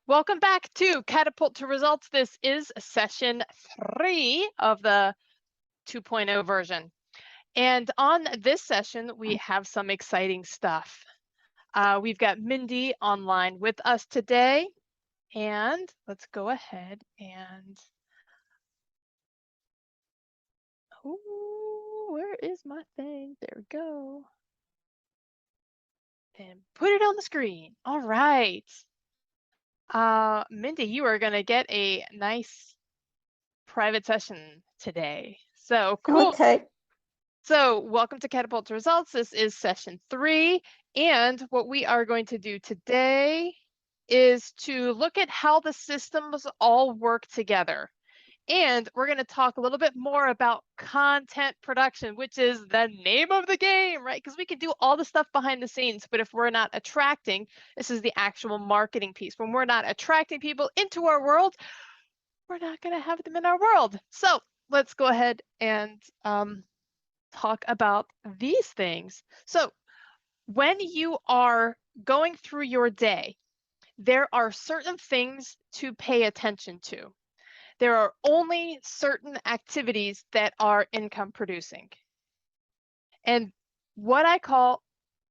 Welcome back to Catapult to Results. This is session 3 of the 2.0 version. And on this session, we have some exciting stuff. We've got Mindy online with us today. And let's go ahead and, where is my thing? There we go. And put it on the screen. All right. Mindy, you are going to get a nice private session today. So cool. Okay. So welcome to Catapult to Results. This is session 3. And what we are going to do today is to look at how the systems all work together. And we're going to talk a little bit more about content production, which is the name of the game, right? Because we can do all the stuff behind the scenes, but if we're not attracting, this is the actual marketing piece. When we're not attracting people into our world, we're not going to have them in our world. So let's go ahead and talk about these things. So when you are going through your day, there are certain things to pay attention to. There are only certain activities that are income producing. And what I call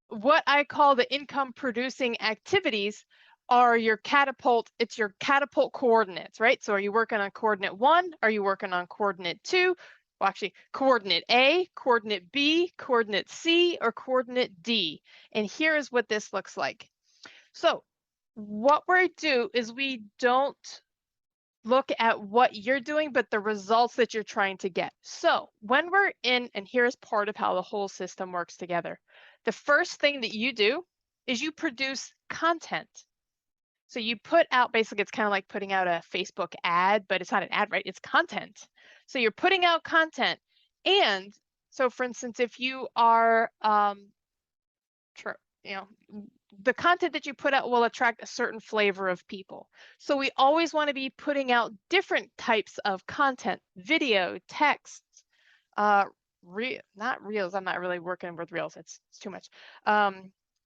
the income producing activities are your catapult, it's your catapult coordinates, right? So are you working on coordinate 1? Are you working on coordinate 2? Well, actually, coordinate A, coordinate B, coordinate C, or coordinate D. And here is what this looks like. So what we do is we don't look at what you're doing, but the results that you're trying to get. So when we're in, and here's part of how the whole system works together. The first thing that you do is you produce content. So you put out, basically it's kind of like putting out a Facebook ad, but it's not an ad, right? It's content. So you're putting out content. And so for instance, if you are, the content that you put out will attract a certain flavor of people. So we always want to be putting out different types of content, video, text, not reels. I'm not really working with reels. It's too much.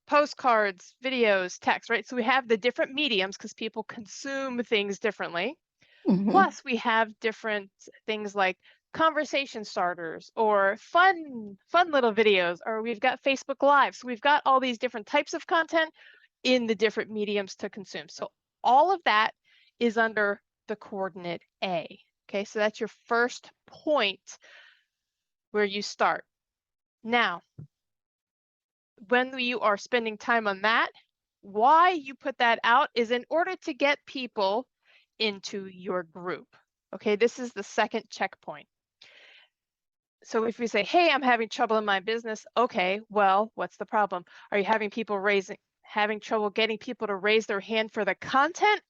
Postcards, videos, text, right? So we have the different mediums because people consume things differently. Mm-hmm. Plus we have different things like conversation starters or fun little videos, or we've got Facebook Live. So we've got all these different types of content in the different mediums to consume. So all of that is under the coordinate A. Okay, so that's your first point where you start. Now, when you are spending time on that, why you put that out is in order to get people into your group. Okay, this is the second checkpoint. So if we say, hey, I'm having trouble in my business, okay, well, what's the problem? Are you having trouble getting people to raise their hand for the content?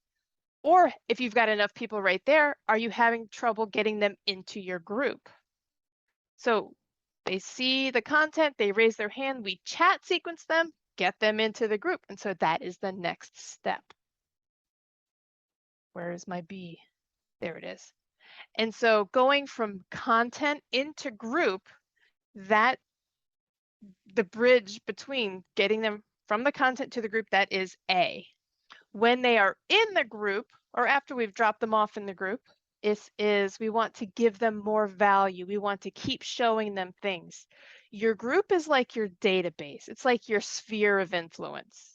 Or if you've got enough people right there, are you having trouble getting them into your group? So they see the content, they raise their hand, we chat sequence them, get them into the group. And so that is the next step. Where is my B? There it is. And so going from content into group, that the bridge between getting them from the content to the group, that is A. When they are in the group, or after we've dropped them off in the group, is we want to give them more value. We want to keep showing them things. Your group is like your database. It's like your sphere of influence.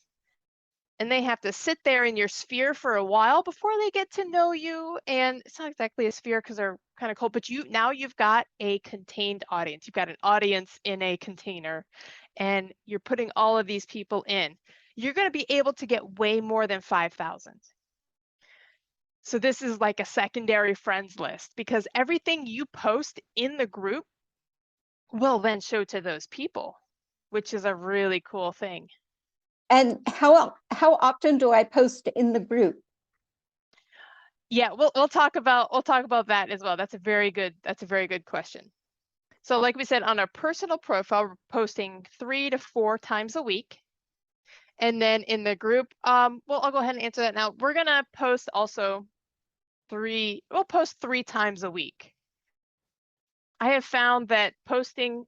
And they have to sit there in your sphere for a while before they get to know you. And it's not exactly a sphere because they're kind of cold, but now you've got a contained audience. You've got an audience in a container, and you're putting all of these people in. You're going to be able to get way more than 5,000. So this is like a secondary friends list, because everything you post in the group will then show to those people, which is a really cool thing. And how often do I post in the group? Yeah, we'll talk about that as well. That's a very good question. So like we said, on our personal profile, we're posting 3 to 4 times a week. And then in the group, well, I'll go ahead and answer that now. We're gonna post also we'll post 3 times a week. I have found that posting,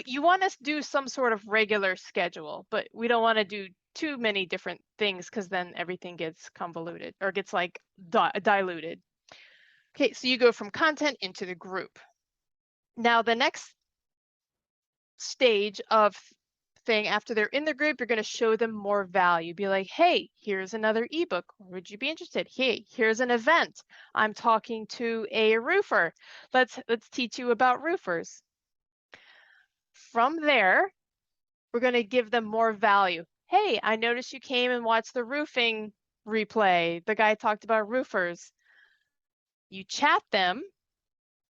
you want us to do some sort of regular schedule, but we don't want to do too many different things because then everything gets convoluted or gets like diluted. Okay, so you go from content into the group. Now the next stage of thing after they're in the group, you're going to show them more value. Be like, hey, here's another ebook. Would you be interested? Hey, here's an event. I'm talking to a roofer. Let's teach you about roofers. From there, we're going to give them more value. Hey, I noticed you came and watched the roofing replay. The guy talked about roofers. You chat them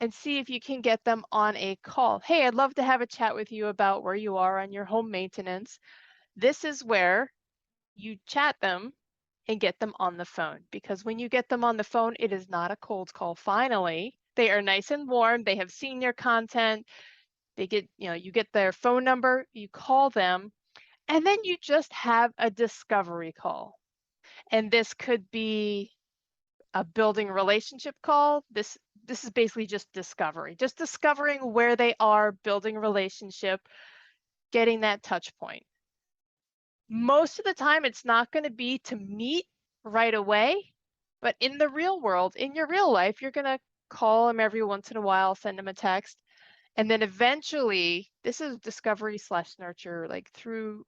and see if you can get them on a call. Hey, I'd love to have a chat with you about where you are on your home maintenance. This is where you chat them and get them on the phone, because when you get them on the phone, it is not a cold call. Finally, they are nice and warm. They have seen your content. They get, you get their phone number, you call them, and then you just have a discovery call. And this could be a building relationship call. This is basically just discovery, just discovering where they are, building a relationship, getting that touch point. Most of the time, it's not going to be to meet right away, but in the real world, in your real life, you're going to call them every once in a while, send them a text, and then eventually, this is discovery / nurture, like through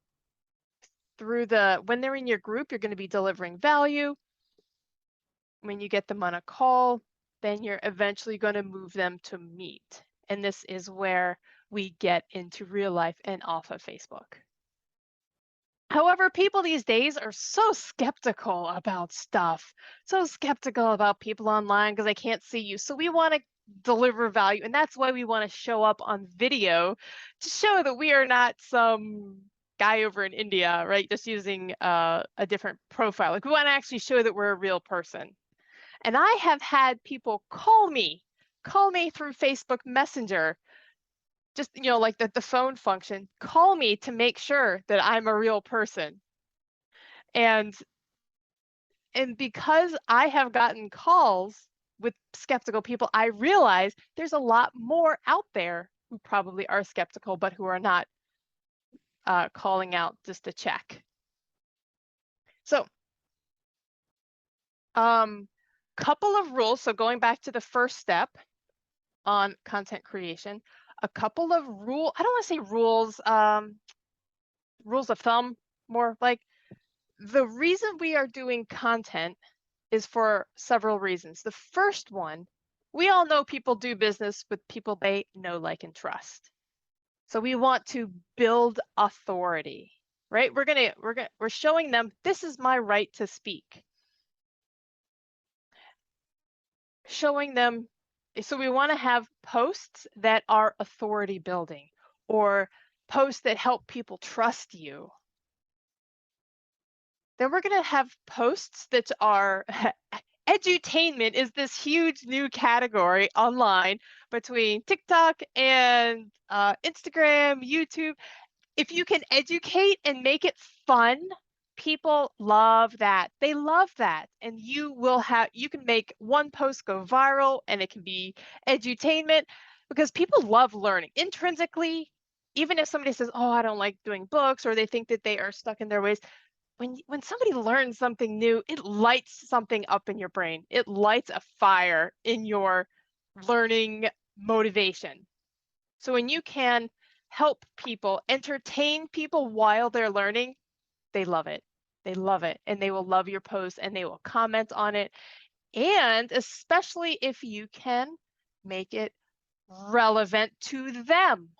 when they're in your group, you're going to be delivering value. When you get them on a call, then you're eventually going to move them to meet. And this is where we get into real life and off of Facebook. However, people these days are so skeptical about stuff, so skeptical about people online because I can't see you. So we want to deliver value. And that's why we want to show up on video to show that we are not some guy over in India, right? Just using a different profile. Like we want to actually show that we're a real person. And I have had people call me through Facebook Messenger, just, like the phone function, call me to make sure that I'm a real person. And because I have gotten calls with skeptical people, I realize there's a lot more out there who probably are skeptical, but who are not calling out just to check. So, couple of rules. So going back to the first step on content creation, a couple of I don't want to say rules, rules of thumb, more like the reason we are doing content is for several reasons. The first one, we all know people do business with people they know, like, and trust. So we want to build authority, right? We're showing them this is my right to speak. Showing them, so we want to have posts that are authority building or posts that help people trust you. Then we're going to have posts that are edutainment is this huge new category online between TikTok and Instagram, YouTube. If you can educate and make it fun, people love that. They love that. And you can make one post go viral and it can be edutainment because people love learning intrinsically. Even if somebody says, oh, I don't like doing books, or they think that they are stuck in their ways, when somebody learns something new, it lights something up in your brain. It lights a fire in your learning motivation. So when you can help people, entertain people while they're learning, they love it. They love it. And they will love your post and they will comment on it. And especially if you can make it relevant to them,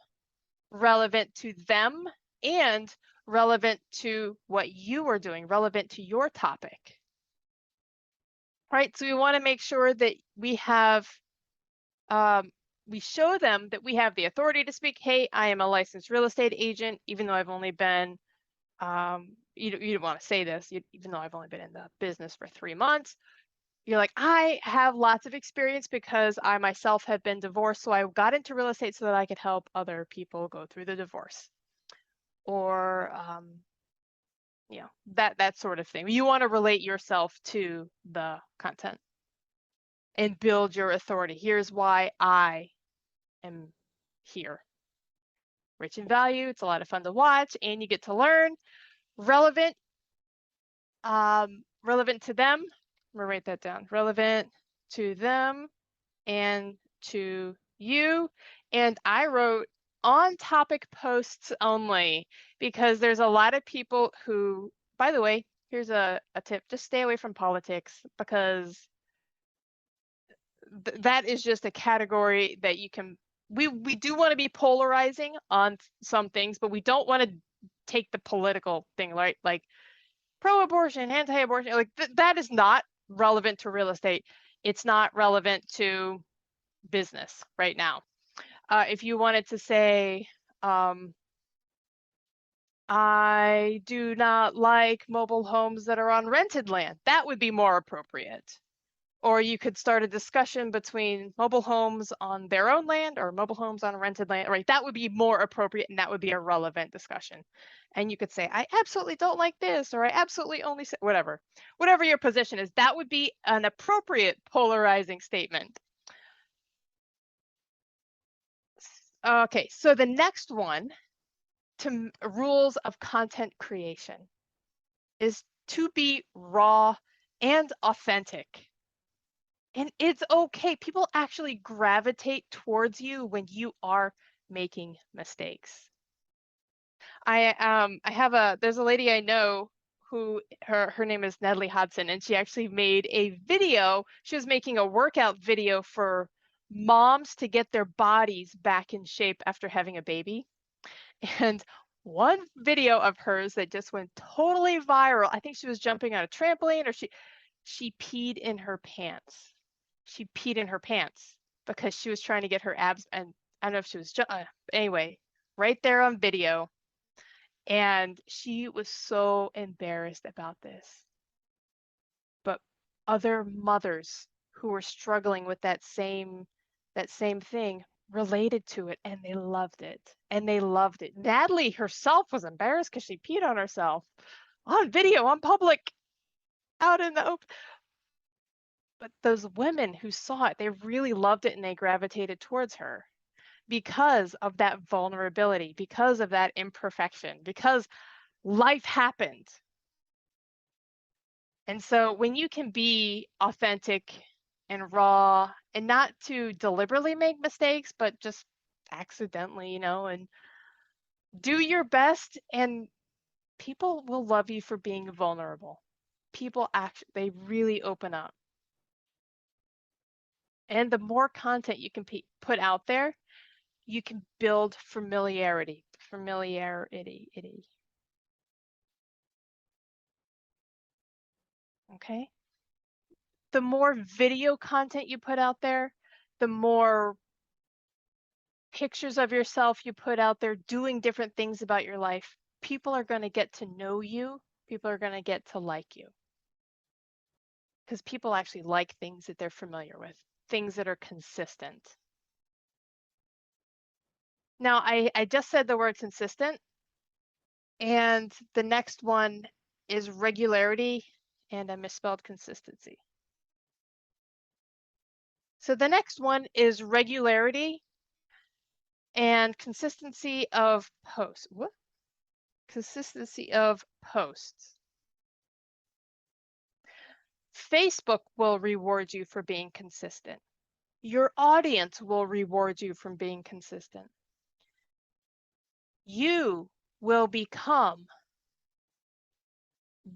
and relevant to what you are doing, relevant to your topic. Right? So we want to make sure that we have, we show them that we have the authority to speak. Hey, I am a licensed real estate agent, even though I've only been, you don't want to say this, even though I've only been in the business for 3 months. You're like, I have lots of experience because I myself have been divorced. So I got into real estate so that I could help other people go through the divorce. Or, that sort of thing. You want to relate yourself to the content and build your authority. Here's why I am here. Rich in value, it's a lot of fun to watch, and you get to learn. Relevant, relevant to them. I'm gonna write that down. Relevant to them and to you. And I wrote on topic posts only because there's a lot of people who, by the way, here's a tip, just stay away from politics because that is just a category that you can, we do want to be polarizing on some things, but we don't want to take the political thing, right? Like pro-abortion, anti-abortion, like that is not relevant to real estate. It's not relevant to business right now. If you wanted to say, I do not like mobile homes that are on rented land, that would be more appropriate. Or you could start a discussion between mobile homes on their own land or mobile homes on rented land, right? That would be more appropriate and that would be a relevant discussion. And you could say, I absolutely don't like this, or I absolutely only say, whatever your position is, that would be an appropriate polarizing statement. Okay, so the next one to rules of content creation is to be raw and authentic. And it's okay. People actually gravitate towards you when you are making mistakes. There's a lady I know who her name is Natalie Hodson, and she actually made a video. She was making a workout video for moms to get their bodies back in shape after having a baby. And one video of hers that just went totally viral, I think she was jumping on a trampoline or she peed in her pants. She peed in her pants because she was trying to get her abs, and I don't know if she was anyway, right there on video. And she was so embarrassed about this. But other mothers who were struggling with that same thing related to it, and they loved it. And they loved it. Natalie herself was embarrassed because she peed on herself on video, on public, out in the open. But those women who saw it, they really loved it and they gravitated towards her because of that vulnerability, because of that imperfection, because life happened. And so when you can be authentic and raw and not to deliberately make mistakes, but just accidentally, and do your best, and people will love you for being vulnerable. People they really open up. And the more content you can put out there, you can build familiarity. Okay? The more video content you put out there, the more pictures of yourself you put out there doing different things about your life, people are going to get to know you. People are going to get to like you. Because people actually like things that they're familiar with, things that are consistent. Now, I just said the word consistent, and the next one is regularity, and I misspelled consistency. So the next one is regularity and consistency of posts. What? Consistency of posts. Facebook will reward you for being consistent. Your audience will reward you for being consistent. You will become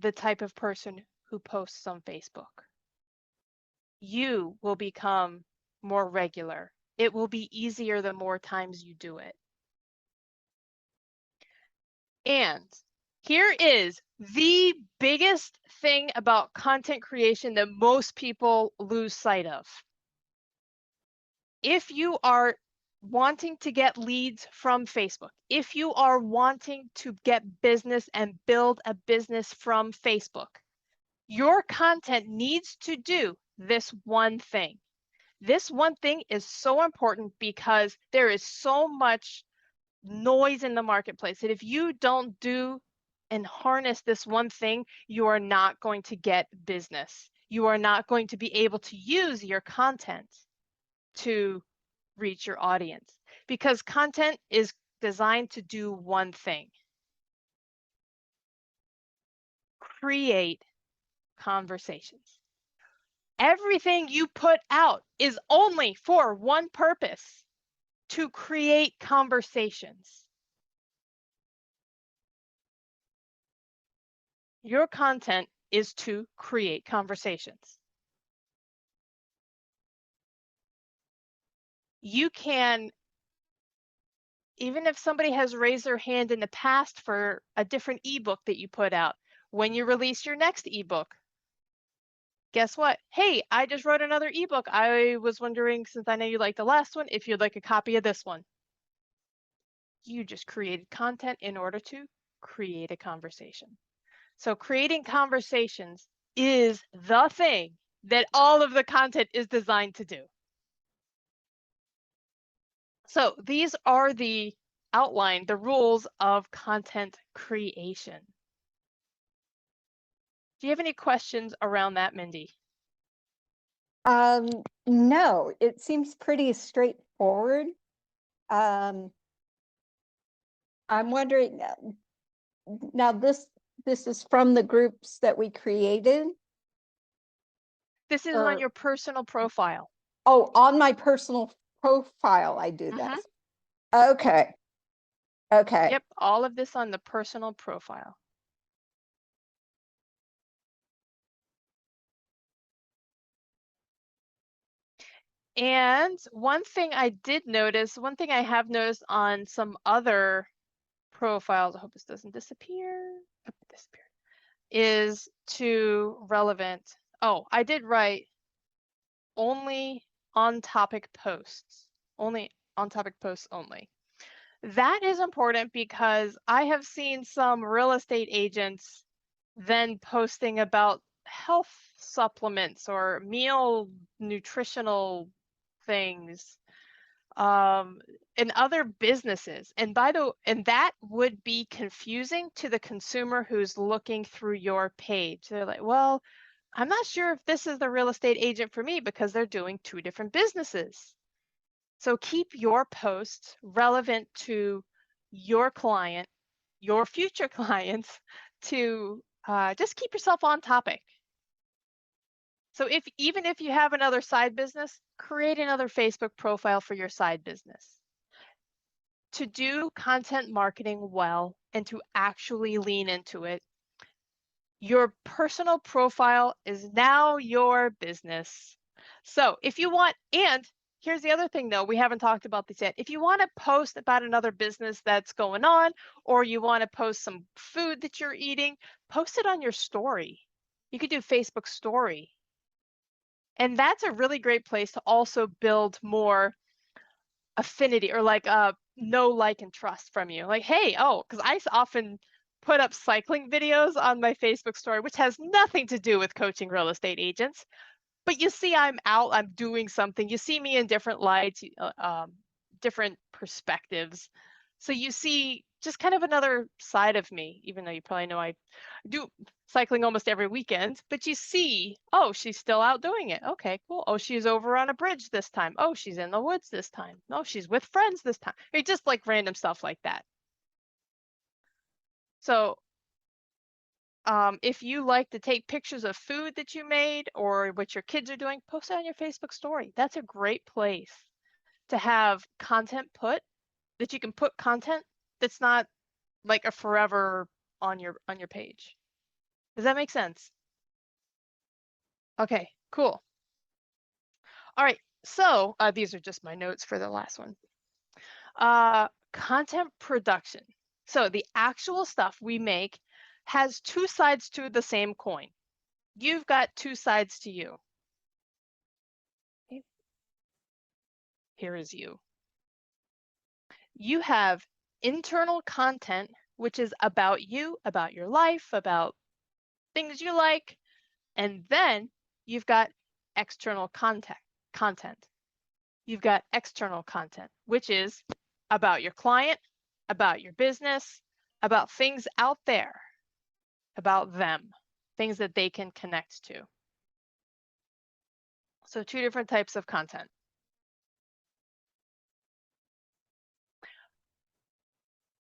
the type of person who posts on Facebook. You will become more regular. It will be easier the more times you do it. And here is the biggest thing about content creation that most people lose sight of. If you are wanting to get leads from Facebook, if you are wanting to get business and build a business from Facebook, your content needs to do this one thing. This one thing is so important because there is so much noise in the marketplace that if you don't do and harness this one thing, you are not going to get business. You are not going to be able to use your content to reach your audience because content is designed to do one thing: create conversations. Everything you put out is only for one purpose: to create conversations. Your content is to create conversations. You can, even if somebody has raised their hand in the past for a different ebook that you put out, when you release your next ebook, guess what? Hey, I just wrote another ebook. I was wondering, since I know you like the last one, if you'd like a copy of this one. You just created content in order to create a conversation. So creating conversations is the thing that all of the content is designed to do. So these are the outline, the rules of content creation. Do you have any questions around that, Mindy? No, it seems pretty straightforward. I'm wondering now this is from the groups that we created. This is Or, on your personal profile. oh, on my personal profile, I do this. Okay. Okay. Yep, all of this on the personal profile. And one thing I did notice, one thing I have noticed on some other profiles, I hope this doesn't disappear, oh, it disappeared, is to relevant. Oh, I did write only on topic posts, only on topic posts only. That is important because I have seen some real estate agents then posting about health supplements or meal nutritional things in other businesses. And that would be confusing to the consumer who's looking through your page. They're like, well, I'm not sure if this is the real estate agent for me because they're doing two different businesses. So keep your posts relevant to your client, your future clients, to just keep yourself on topic. So even if you have another side business, create another Facebook profile for your side business. To do content marketing well and to actually lean into it, your personal profile is now your business. So if you want, and here's the other thing though, we haven't talked about this yet. If you want to post about another business that's going on, or you want to post some food that you're eating, post it on your story. You could do Facebook story. And that's a really great place to also build more affinity or like know, like, and trust from you. Like, hey, oh, because I often put up cycling videos on my Facebook story, which has nothing to do with coaching real estate agents. But you see, I'm out, I'm doing something. You see me in different lights, different perspectives. So you see just kind of another side of me, even though you probably know I do cycling almost every weekend, but you see, oh, she's still out doing it. Okay, cool. Oh, she's over on a bridge this time. Oh, she's in the woods this time. Oh, she's with friends this time. Or just like random stuff like that. So if you like to take pictures of food that you made or what your kids are doing, post it on your Facebook story. That's a great place to have content put, that you can put content that's not like a forever on your page. Does that make sense? Okay, cool. All right, so these are just my notes for the last one. Content production. So the actual stuff we make has two sides to the same coin. You've got two sides to you. Here is you. You have internal content, which is about you, about your life, about things you like. And then you've got external content. You've got external content, which is about your client, about your business, about things out there, about them, things that they can connect to. So two different types of content.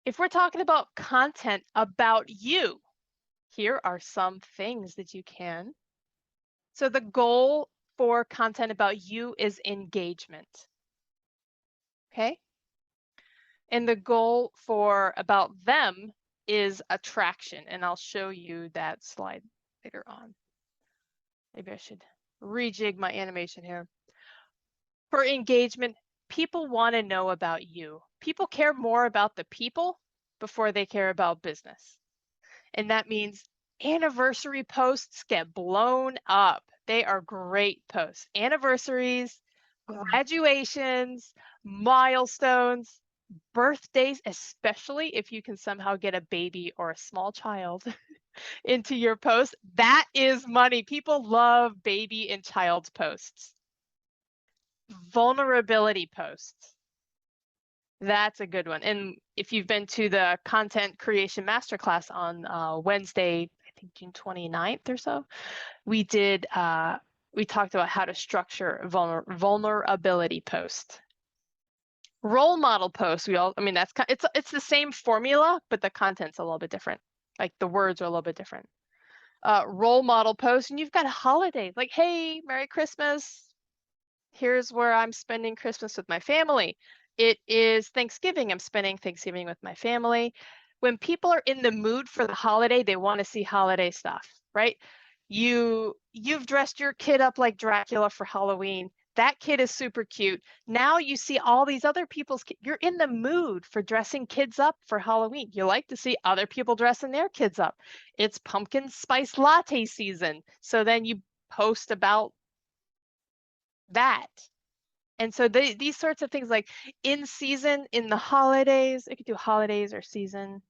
If we're talking about content about you, here are some things that you can. So the goal for content about you is engagement. Okay? And the goal for about them is attraction. And I'll show you that slide later on. Maybe I should rejig my animation here. For engagement, people want to know about you. People care more about the people before they care about business. And that means anniversary posts get blown up. They are great posts. Anniversaries, graduations, milestones, birthdays, especially if you can somehow get a baby or a small child into your post, that is money. People love baby and child posts. Vulnerability posts. That's a good one. And if you've been to the content creation masterclass on Wednesday, I think June 29th or so, we talked about how to structure vulnerability post. Role model post, it's the same formula, but the content's a little bit different. Like the words are a little bit different. Role model post, and you've got holidays like, hey, Merry Christmas. Here's where I'm spending Christmas with my family. It is Thanksgiving. I'm spending Thanksgiving with my family. When people are in the mood for the holiday, they want to see holiday stuff, right? You've dressed your kid up like Dracula for Halloween. That kid is super cute. Now you see all these other people's kids. You're in the mood for dressing kids up for Halloween. You like to see other people dressing their kids up. It's pumpkin spice latte season. So then you post about that. And so these sorts of things, like in season, in the holidays, I could do holidays or season.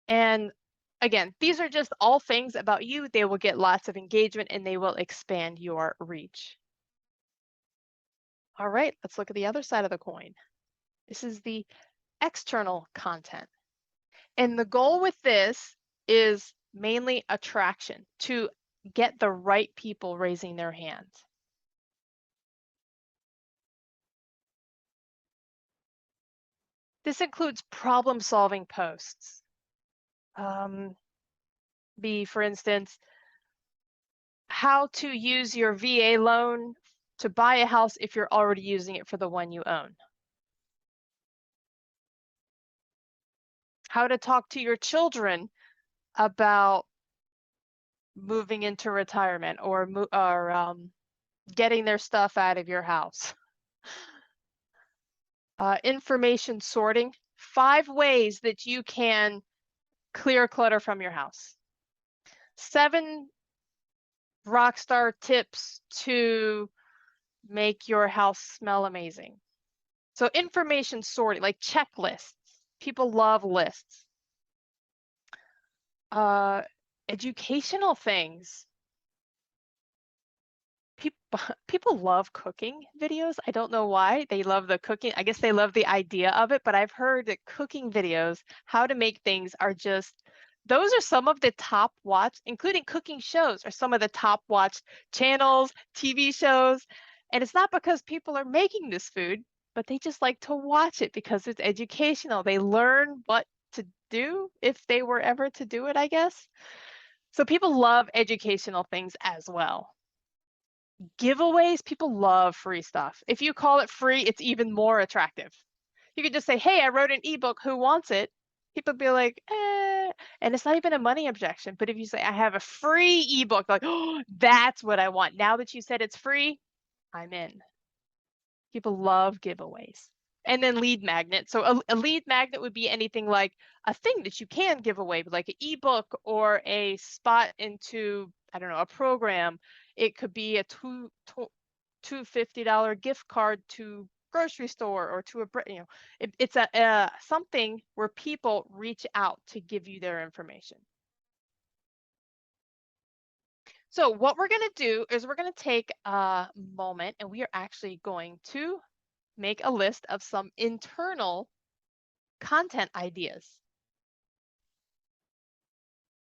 And again, these are just all things about you. They will get lots of engagement and they will expand your reach. All right, let's look at the other side of the coin. This is the external content. And the goal with this is mainly attraction, to get the right people raising their hands. This includes problem-solving posts. For instance, how to use your VA loan to buy a house if you're already using it for the one you own. How to talk to your children about moving into retirement or getting their stuff out of your house. Information sorting, 5 ways that you can clear clutter from your house. 7 rockstar tips to make your house smell amazing. So information sorting, like checklists. People love lists. Educational things. People love cooking videos. I don't know why they love the cooking. I guess they love the idea of it, but I've heard that cooking videos, how to make things, are just, those are some of the top watched, including cooking shows, are some of the top watched channels, TV shows. And it's not because people are making this food, but they just like to watch it because it's educational. They learn what to do if they were ever to do it, I guess. So people love educational things as well. Giveaways, people love free stuff. If you call it free, it's even more attractive. You could just say, hey, I wrote an ebook, who wants it? People be like, eh. And it's not even a money objection. But if you say, I have a free ebook, like, oh, that's what I want. Now that you said it's free, I'm in. People love giveaways. And then lead magnet. So a lead magnet would be anything like a thing that you can give away, like an ebook or a spot into, I don't know, a program. It could be a $250 gift card to grocery store or to it's something where people reach out to give you their information. So what we're going to do is we're going to take a moment and we are actually going to make a list of some internal content ideas.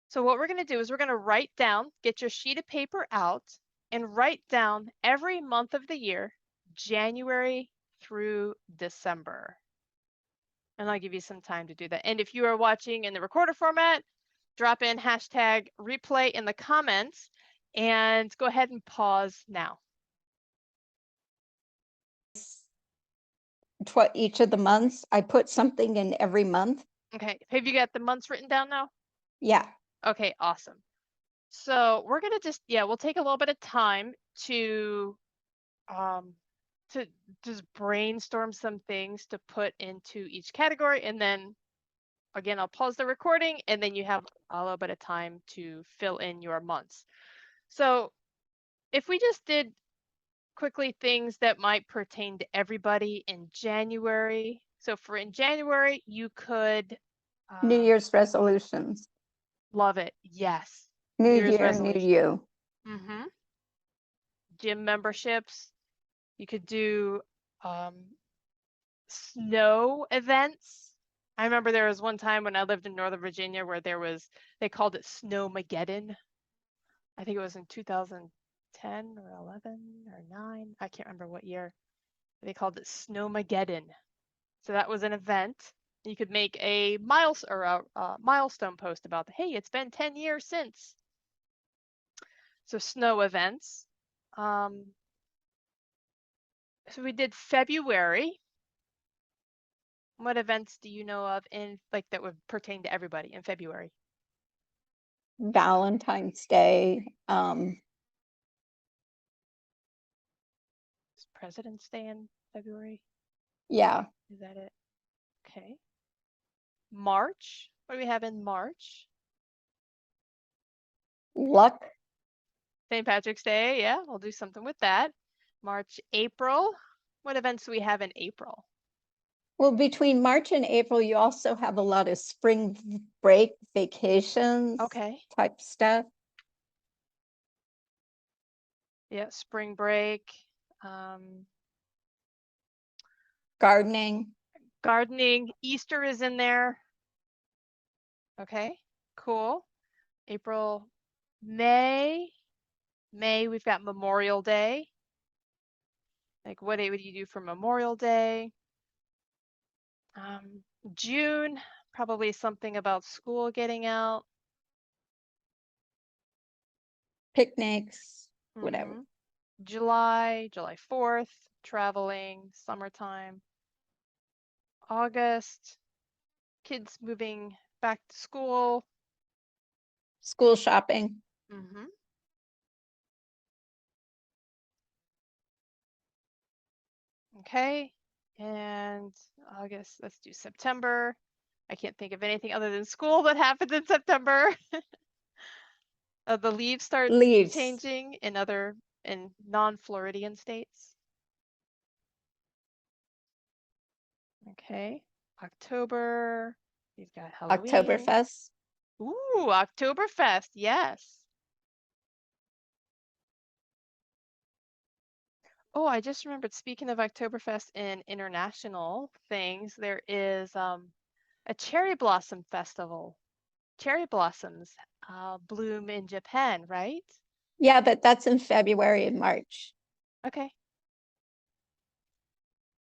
So what we're going to do is we're going to write down, get your sheet of paper out and write down every month of the year, January through December. And I'll give you some time to do that. And if you are watching in the recorder format, drop in hashtag replay in the comments and go ahead and pause now. Each of the months, I put something in every month. Okay, have you got the months written down now? Yeah. Okay, awesome. So we're gonna just, we'll take a little bit of time to just brainstorm some things to put into each category. And then again, I'll pause the recording and then you have a little bit of time to fill in your months. So if we just did quickly things that might pertain to everybody in January. So for in January, you could New Year's resolutions. love it. Yes. New Year's year, resolution. new you. Mm-hmm. Gym memberships. You could do snow events. I remember there was one time when I lived in Northern Virginia where they called it Snowmageddon. I think it was in 2010 or 11 or 9. I can't remember what year. They called it Snowmageddon. So that was an event. You could make a milestone post about, hey, it's been 10 years since. So snow events. So we did February. What events do you know of that would pertain to everybody in February? Valentine's Day. Is President's Day in February? Yeah. Is that it? Okay. March. What do we have in March? Luck. St. Patrick's Day. Yeah, we'll do something with that. March, April. What events do we have in April? Well, between March and April, you also have a lot of spring break vacations. Okay. Type stuff. Yeah, spring break. Gardening. Gardening. Easter is in there. Okay, cool. April, May. May, we've got Memorial Day. Like, what day would you do for Memorial Day? June, probably something about school getting out. Picnics, whatever. July 4th, traveling, summertime. August, kids moving back to school. School shopping. Okay, and August, let's do September. I can't think of anything other than school that happens in September. The leaves start changing in non-Floridian states. Okay, October, we've got Halloween. Oktoberfest. Ooh, Oktoberfest, yes. Oh, I just remembered, speaking of Oktoberfest and international things, there is a cherry blossom festival. Cherry blossoms bloom in Japan, right? Yeah, but that's in February and March. Okay.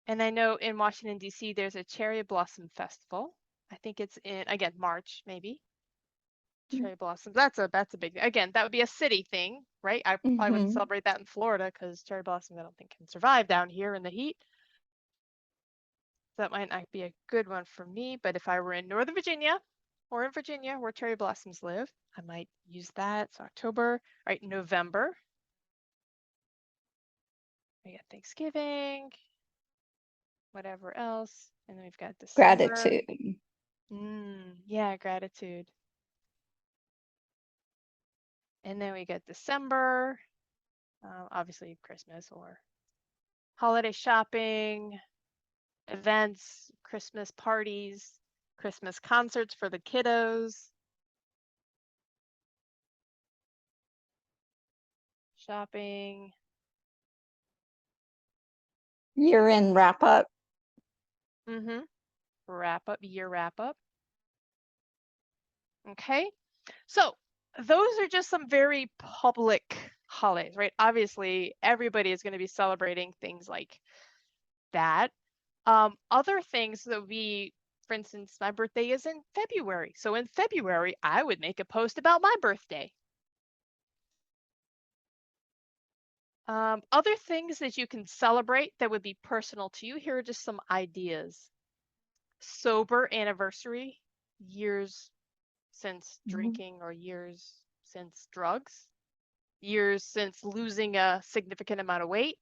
And I know in Washington, D.C., there's a cherry blossom festival. I think it's in, again, March, maybe. Cherry blossoms. That's a big, again, that would be a city thing, right? I probably wouldn't celebrate that in Florida because cherry blossoms, I don't think, can survive down here in the heat. So that might not be a good one for me, but if I were in Northern Virginia or in Virginia where cherry blossoms live, I might use that. So October, right, November. We got Thanksgiving, whatever else. And then we've got December. Gratitude. Yeah, gratitude. And then we get December, obviously Christmas or holiday shopping, events, Christmas parties, Christmas concerts for the kiddos. Shopping. Year-end wrap-up. Year wrap-up. Okay, so those are just some very public holidays, right? Obviously, everybody is going to be celebrating things like that. Other things that we for instance, my birthday is in February. So in February, I would make a post about my birthday. Other things that you can celebrate that would be personal to you. Here are just some ideas. Sober anniversary, years since drinking or years since drugs, years since losing a significant amount of weight.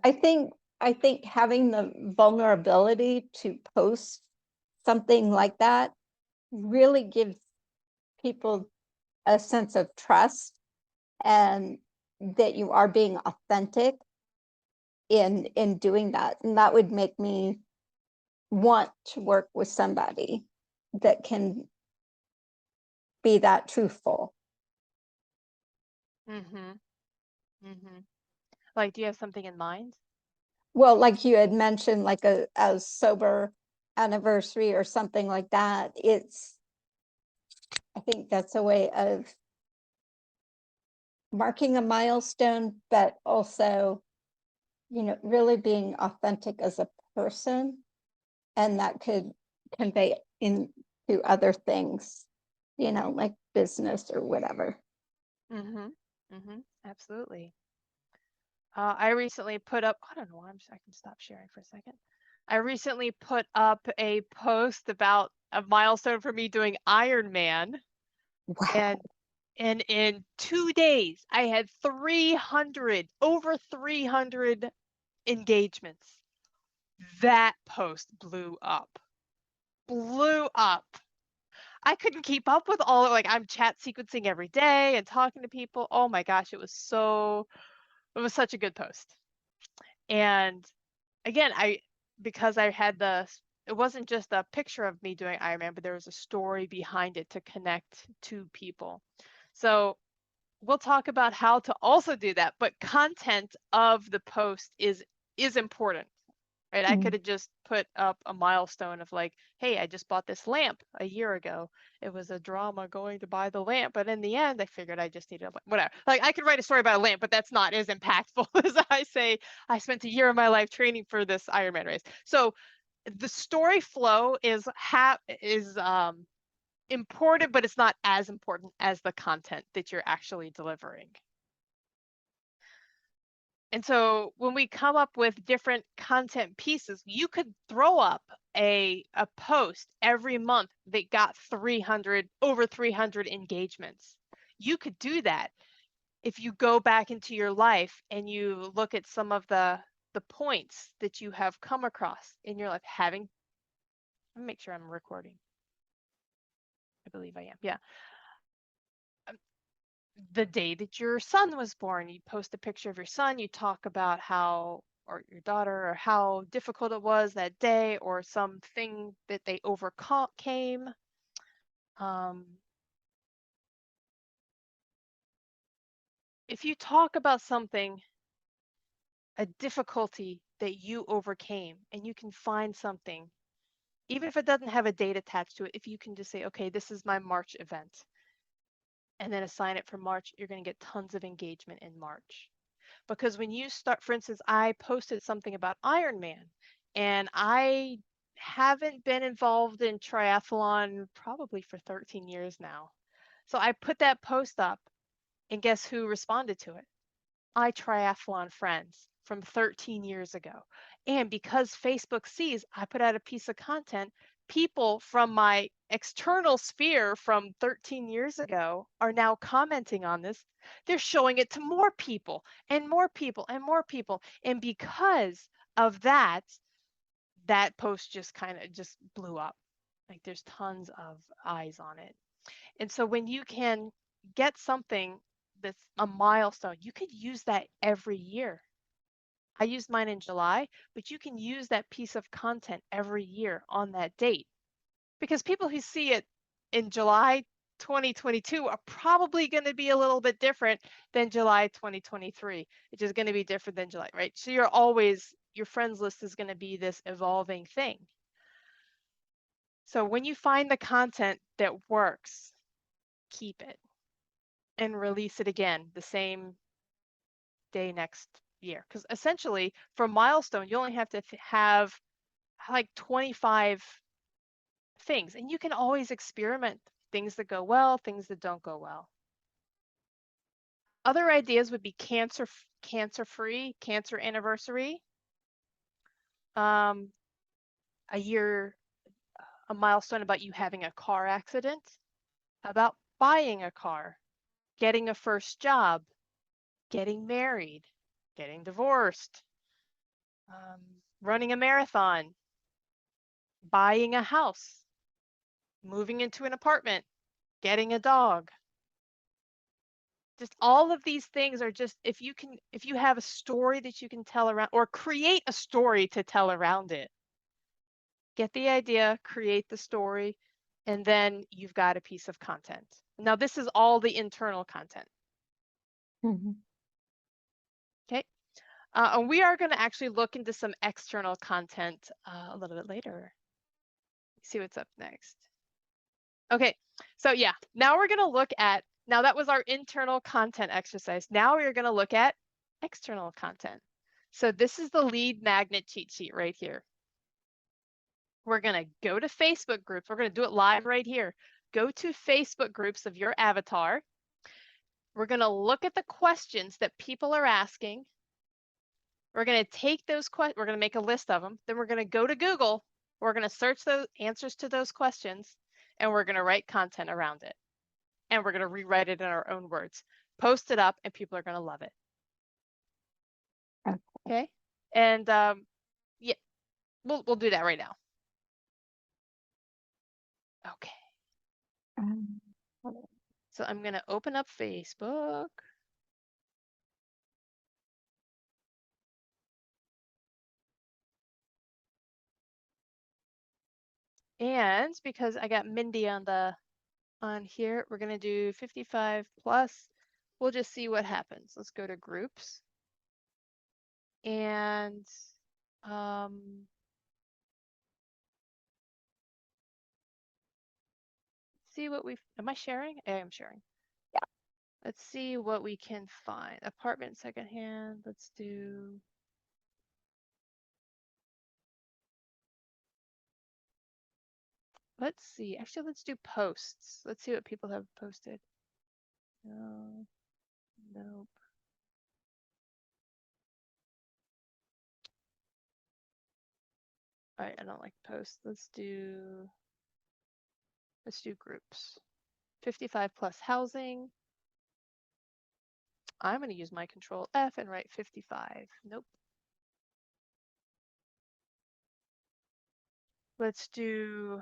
I think having the vulnerability to post something like that really gives people a sense of trust and that you are being authentic in doing that. And that would make me want to work with somebody that can be that truthful. Like, do you have something in mind? Well, like you had mentioned, like a sober anniversary or something like that. I think that's a way of marking a milestone, but also, really being authentic as a person. And that could convey into other things, like business or whatever. Absolutely. I recently put up, I don't know, I can stop sharing for a second. I recently put up a post about a milestone for me doing Ironman. Wow. And in 2 days, I had over 300 engagements. That post blew up. Blew up. I couldn't keep up with all, like, I'm chat sequencing every day and talking to people. Oh my gosh, it was such a good post. And again, because I had it wasn't just a picture of me doing Ironman, but there was a story behind it to connect to people. So we'll talk about how to also do that, but content of the post is important, right? I could have just put up a milestone of like, hey, I just bought this lamp a year ago. It was a drama going to buy the lamp, but in the end, I figured I just needed whatever. Like, I could write a story about a lamp, but that's not as impactful as I say, I spent a year of my life training for this Ironman race. So the story flow is important, but it's not as important as the content that you're actually delivering. And so when we come up with different content pieces, you could throw up a post every month that got over 300 engagements. You could do that if you go back into your life and you look at some of the points that you have come across in your life. Let me make sure I'm recording. I believe I am. Yeah. The day that your son was born, you post a picture of your son, you talk about how, or your daughter, or how difficult it was that day, or something that they overcame. If you talk about something, a difficulty that you overcame, and you can find something, even if it doesn't have a date attached to it, if you can just say, okay, this is my March event, and then assign it for March, you're going to get tons of engagement in March. Because when you start, for instance, I posted something about Ironman, and I haven't been involved in triathlon probably for 13 years now. So I put that post up, and guess who responded to it? My triathlon friends from 13 years ago. And because Facebook sees I put out a piece of content, people from my external sphere from 13 years ago are now commenting on this. They're showing it to more people and more people and more people. And because of that, that post just kind of just blew up. Like, there's tons of eyes on it. And so when you can get something that's a milestone, you could use that every year. I used mine in July, but you can use that piece of content every year on that date, because people who see it in July 2022 are probably going to be a little bit different than July 2023, which is going to be different than July, right? So your friends list is going to be this evolving thing. So when you find the content that works, keep it and release it again the same day next year. Because essentially, for a milestone, you only have to have like 25 things, and you can always experiment things that go well, things that don't go well. Other ideas would be cancer-free, cancer anniversary, a year, a milestone about you having a car accident, about buying a car, getting a first job, getting married, getting divorced, running a marathon, buying a house, moving into an apartment, getting a dog. Just all of these things are just, if you have a story that you can tell around, or create a story to tell around it. Get the idea, create the story, and then you've got a piece of content. Now, this is all the internal content. Mhm. Okay. And we are going to actually look into some external content a little bit later. See what's up next. Okay, so yeah, now we're going to look at, now that was our internal content exercise. Now we're going to look at external content. So this is the lead magnet cheat sheet right here. We're going to go to Facebook groups. We're going to do it live right here. Go to Facebook groups of your avatar. We're going to look at the questions that people are asking. We're going to take those questions, we're going to make a list of them. Then we're going to go to Google. We're going to search those answers to those questions, and we're going to write content around it. And we're going to rewrite it in our own words. Post it up, and people are going to love it. Okay? And yeah, we'll do that right now. Okay. So I'm going to open up Facebook. And because I got Mindy on here, we're going to do 55 plus. We'll just see what happens. Let's go to groups. And see what am I sharing? I am sharing. Yeah. Let's see what we can find. Apartment secondhand. Let's do. Let's see. Actually, let's do posts. Let's see what people have posted. No. Nope. All right, I don't like posts. Let's do groups. 55 plus housing. I'm going to use my control F and write 55. Nope. Let's do,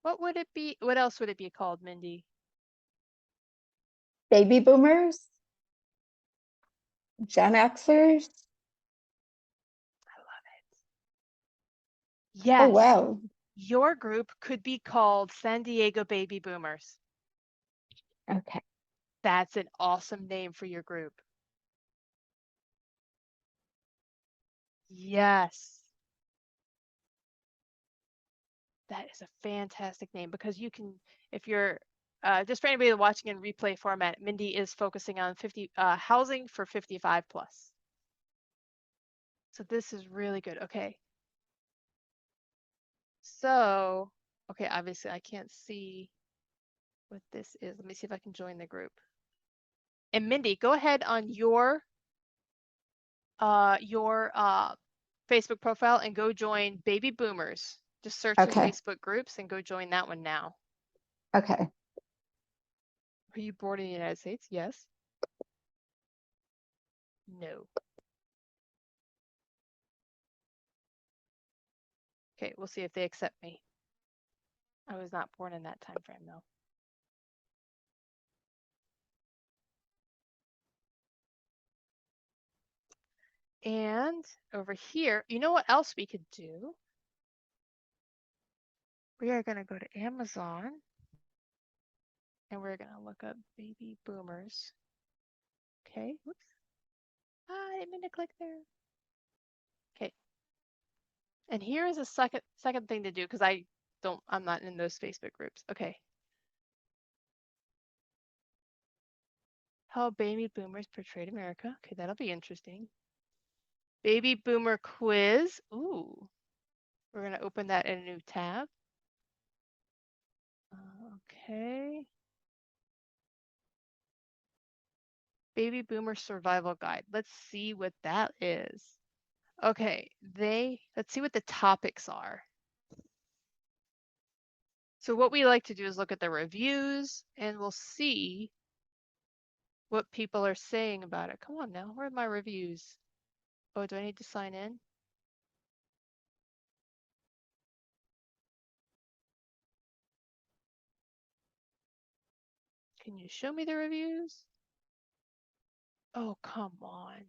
what would it be? What else would it be called, Mindy? Baby boomers, Gen Xers. I love it. Yes. Oh, wow. Your group could be called San Diego Baby Boomers. Okay. That's an awesome name for your group. Yes. That is a fantastic name, because you can, if you're, just for anybody watching in replay format, Mindy is focusing on housing for 55 plus. So this is really good. Okay. So, okay, obviously I can't see what this is. Let me see if I can join the group. And Mindy, go ahead on your Facebook profile and go join Baby Boomers. Just search the Okay. Facebook groups and go join that one now. Okay. Are you born in the United States? Yes. No. Okay, we'll see if they accept me. I was not born in that time frame though. And over here, you know what else we could do? We are going to go to Amazon and we're going to look up Baby Boomers. Okay, whoops. I didn't mean to click there. Okay. And here is a second thing to do, because I'm not in those Facebook groups. Okay. How baby boomers portrayed America. Okay, that'll be interesting. Baby boomer quiz. Ooh, we're gonna open that in a new tab. Okay. Baby boomer survival guide. Let's see what that is. Okay, let's see what the topics are. So what we like to do is look at the reviews and we'll see what people are saying about it. Come on now, where are my reviews? Oh, do I need to sign in? Can you show me the reviews? Oh, come on.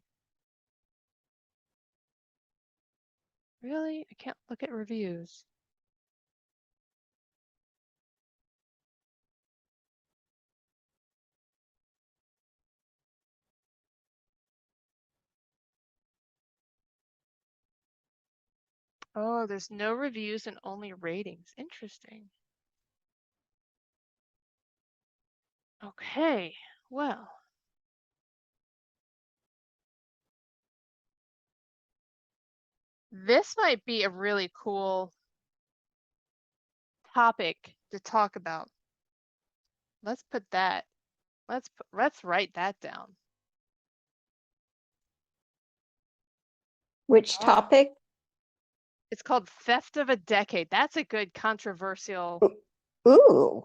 Really? I can't look at reviews. Oh, there's no reviews and only ratings. Interesting. Okay, well. This might be a really cool topic to talk about. Let's put that. Let's write that down. Which topic? It's called Theft of a Decade. That's a good controversial. Ooh.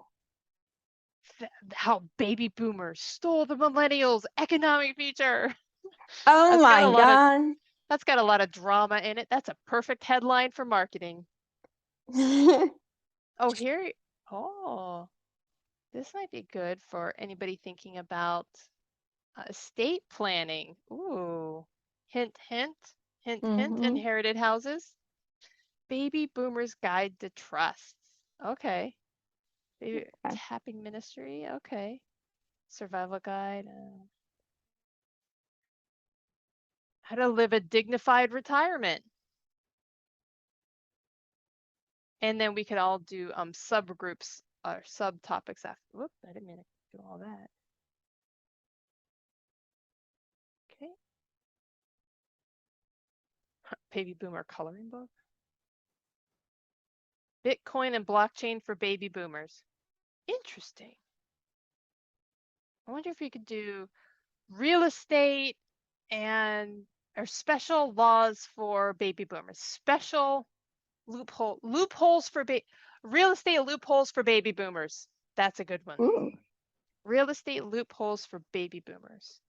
How baby boomers stole the millennials' economic future. Oh my God. That's got a lot of drama in it. That's a perfect headline for marketing. Oh, here. Oh, this might be good for anybody thinking about estate planning. Ooh, hint, hint, hint, hint, inherited houses. Baby boomers guide to trusts. Okay. Baby tapping ministry. Okay. Survival guide. How to live a dignified retirement. And then we could all do subgroups or subtopics after. Whoop, I didn't mean to do all that. Okay. Baby boomer coloring book. Bitcoin and blockchain for baby boomers. Interesting. I wonder if we could do real estate and or special laws for baby boomers. Special loopholes for real estate loopholes for baby boomers. That's a good one. Ooh. Real estate loopholes for baby boomers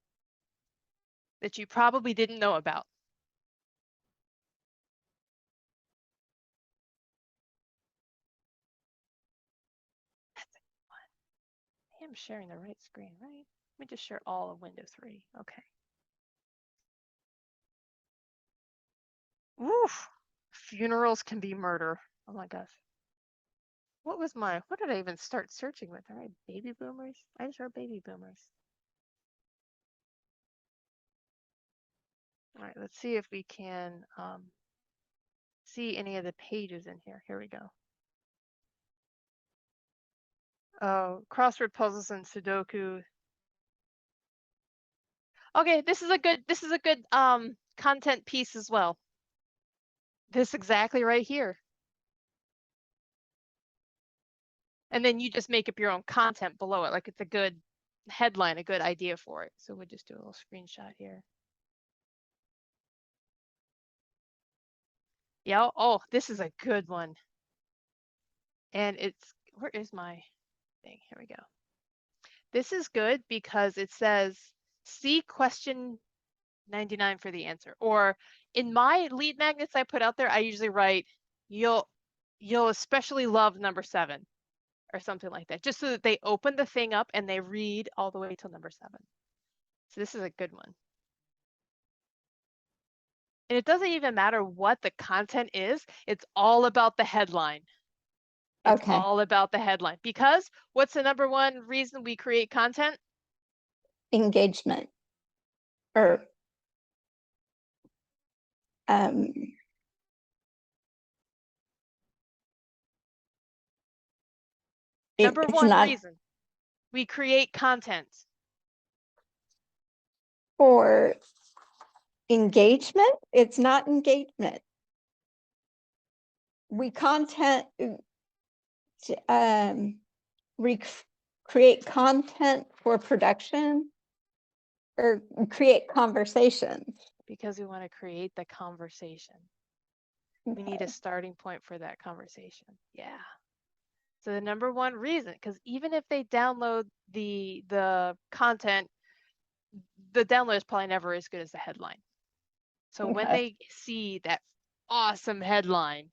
that you probably didn't know about. That's a good one. I am sharing the right screen, right? Let me just share all of Windows 3. Okay. Oof. Funerals can be murder. Oh my gosh. What did I even start searching with? All right, baby boomers. I just wrote baby boomers. All right, let's see if we can see any of the pages in here. Here we go. Oh, crossword puzzles and Sudoku. Okay, this is a good content piece as well. This exactly right here. And then you just make up your own content below it. Like it's a good headline, a good idea for it. So we'll just do a little screenshot here. Yeah, oh, this is a good one. And where is my thing? Here we go. This is good because it says, see question 99 for the answer. Or in my lead magnets I put out there, I usually write, you'll especially love number 7 or something like that, just so that they open the thing up and they read all the way till number 7. So this is a good one. And it doesn't even matter what the content is. It's all about the headline. It's all about the headline. Because what's the number one reason we create content? Engagement. Or number one reason we create content. for engagement. It's not engagement. We create content for production or create conversations. Because we want to create the conversation. We need a starting point for that conversation. Yeah. So the number one reason, because even if they download the content, the download is probably never as good as the headline. So when they see that awesome headline,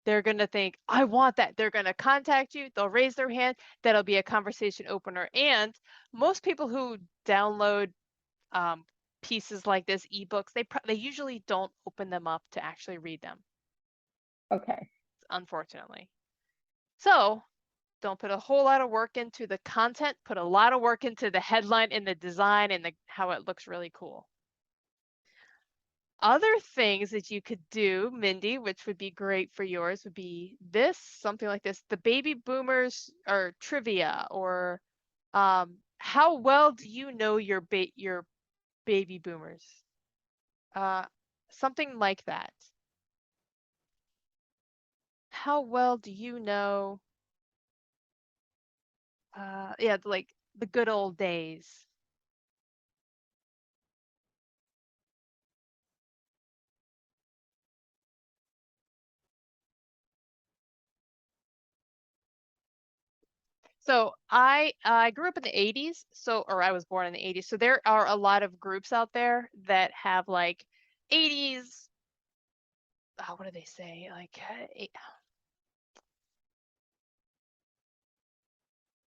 they're going to think, I want that. They're going to contact you. They'll raise their hand. That'll be a conversation opener. And most people who download pieces like this, ebooks, they usually don't open them up to actually read them. Okay. Unfortunately. So don't put a whole lot of work into the content, put a lot of work into the headline and the design and how it looks really cool. Other things that you could do, Mindy, which would be great for yours, would be this, something like this, the baby boomers or trivia, or how well do you know your baby boomers? Something like that. How well do you know, yeah, like the good old days? So I grew up in the 80s, or I was born in the 80s. So there are a lot of groups out there that have like 80s, what do they say?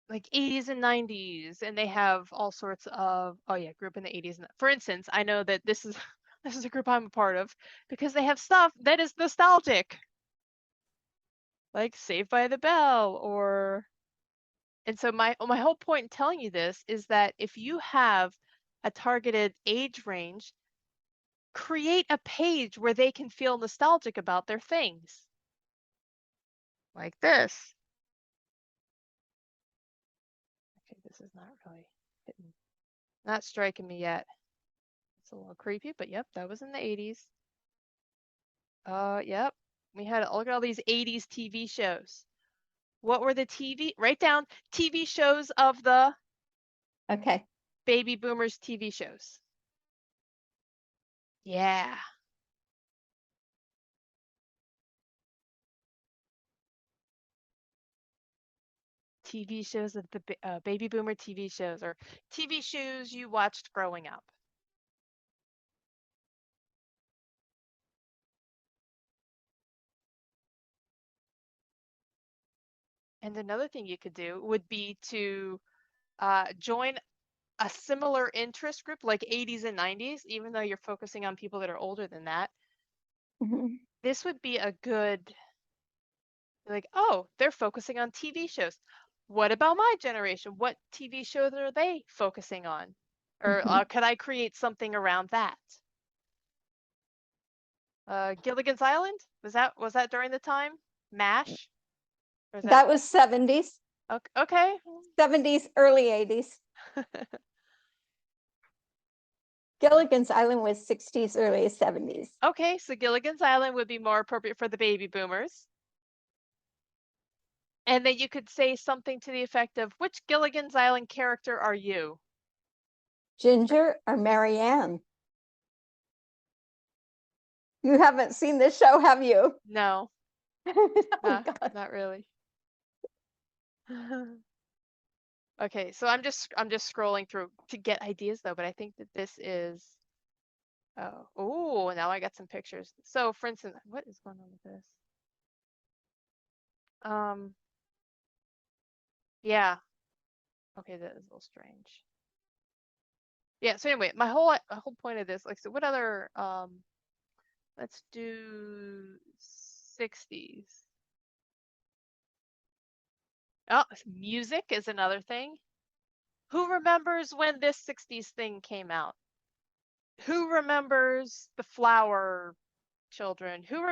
Like 80s and 90s, and they have all sorts of, oh yeah, grew up in the 80s. For instance, I know that this is this is a group I'm a part of because they have stuff that is nostalgic. Like Saved by the Bell or And so my whole point in telling you this is that if you have a targeted age range, create a page where they can feel nostalgic about their things. Like this. Okay, this is not really not striking me yet. It's a little creepy, but yep, that was in the 80s. Yep. We had look at all these 80s TV shows. What were the write down TV shows of the baby boomers TV shows. Yeah. TV shows of the baby boomer TV shows, or TV shows you watched growing up. And another thing you could do would be to join a similar interest group like 80s and 90s, even though you're focusing on people that are older than that. Mm-hmm. This would be a good, like, oh, they're focusing on TV shows. What about my generation? What TV shows are they focusing on? Or could I create something around that? Gilligan's Island? Was that during the time? MASH? That was 70s. Okay. 70s, early 80s. Gilligan's Island was 60s, early 70s. Okay, so Gilligan's Island would be more appropriate for the baby boomers. And then you could say something to the effect of, which Gilligan's Island character are you? Ginger or Marianne? You haven't seen this show, have you? No. Oh, not really. Okay, so I'm just scrolling through to get ideas though, but I think that this is oh, now I got some pictures. So for instance, what is going on with this? Yeah. Okay, that is a little strange. Yeah, so anyway, my whole point of this, like, so what other let's do 60s. Oh, music is another thing. Who remembers when this 60s thing came out? Who remembers the Flower Children? Who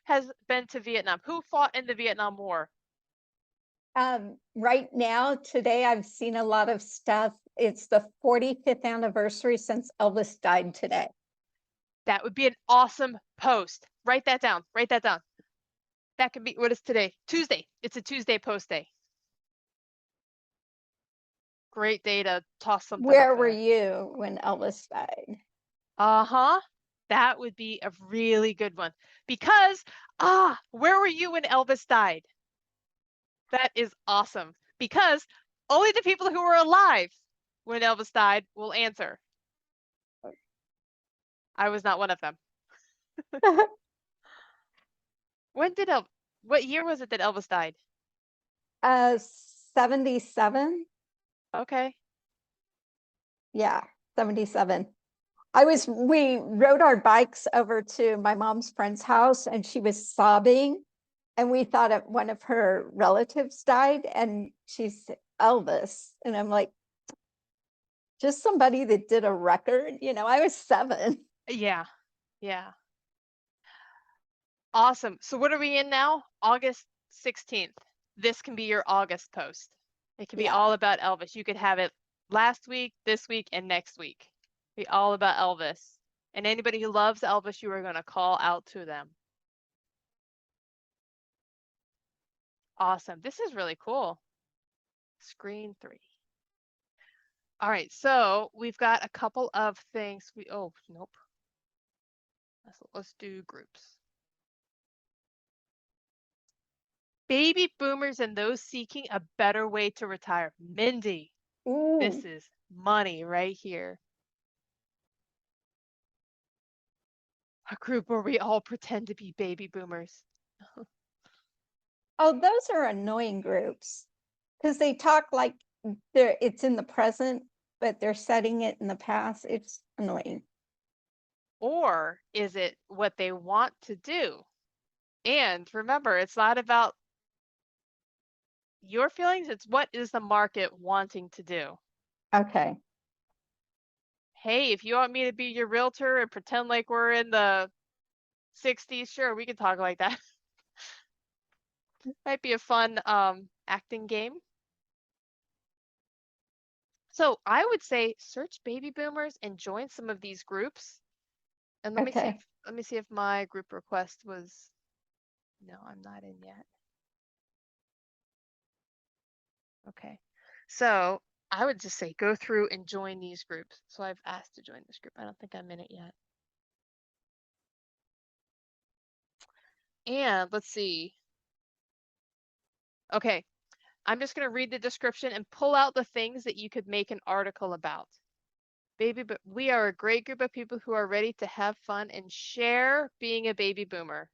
has been to Vietnam? Who fought in the Vietnam War? Right now, today, I've seen a lot of stuff. It's the 45th anniversary since Elvis died today. That would be an awesome post. Write that down. Write that down. That could be, what is today? Tuesday. It's a Tuesday post day. Great day to toss something up Where were there. you when Elvis died? Uh-huh. That would be a really good one. Because, where were you when Elvis died? That is awesome. Because only the people who were alive when Elvis died will answer. I was not one of them. When did what year was it that Elvis died? 77. Okay. Yeah, 77. We rode our bikes over to my mom's friend's house and she was sobbing and we thought one of her relatives died and she's Elvis. And I'm like, just somebody that did a record, I was 7. Yeah. Yeah. Awesome. So what are we in now? August 16th. This can be your August post. It can be Yeah. all about Elvis. You could have it last week, this week, and next week. Be all about Elvis. And anybody who loves Elvis, you are going to call out to them. Awesome. This is really cool. Screen 3. All right, so we've got a couple of things. Oh, nope. Let's do groups. Baby boomers and those seeking a better way to retire. Mindy, Ooh. this is money right here. A group where we all pretend to be baby boomers. Oh, those are annoying groups because they talk like it's in the present, but they're setting it in the past. It's annoying. Or is it what they want to do? And remember, it's not about your feelings, it's what is the market wanting to do. Okay. Hey, if you want me to be your realtor and pretend like we're in the 60s, sure, we can talk like that. Might be a fun acting game. So I would say search baby boomers and join some of these groups. And let me see if my group request was, no, I'm not in yet. Okay. So I would just say go through and join these groups. So I've asked to join this group. I don't think I'm in it yet. And let's see. Okay. I'm just going to read the description and pull out the things that you could make an article about. But we are a great group of people who are ready to have fun and share being a baby boomer.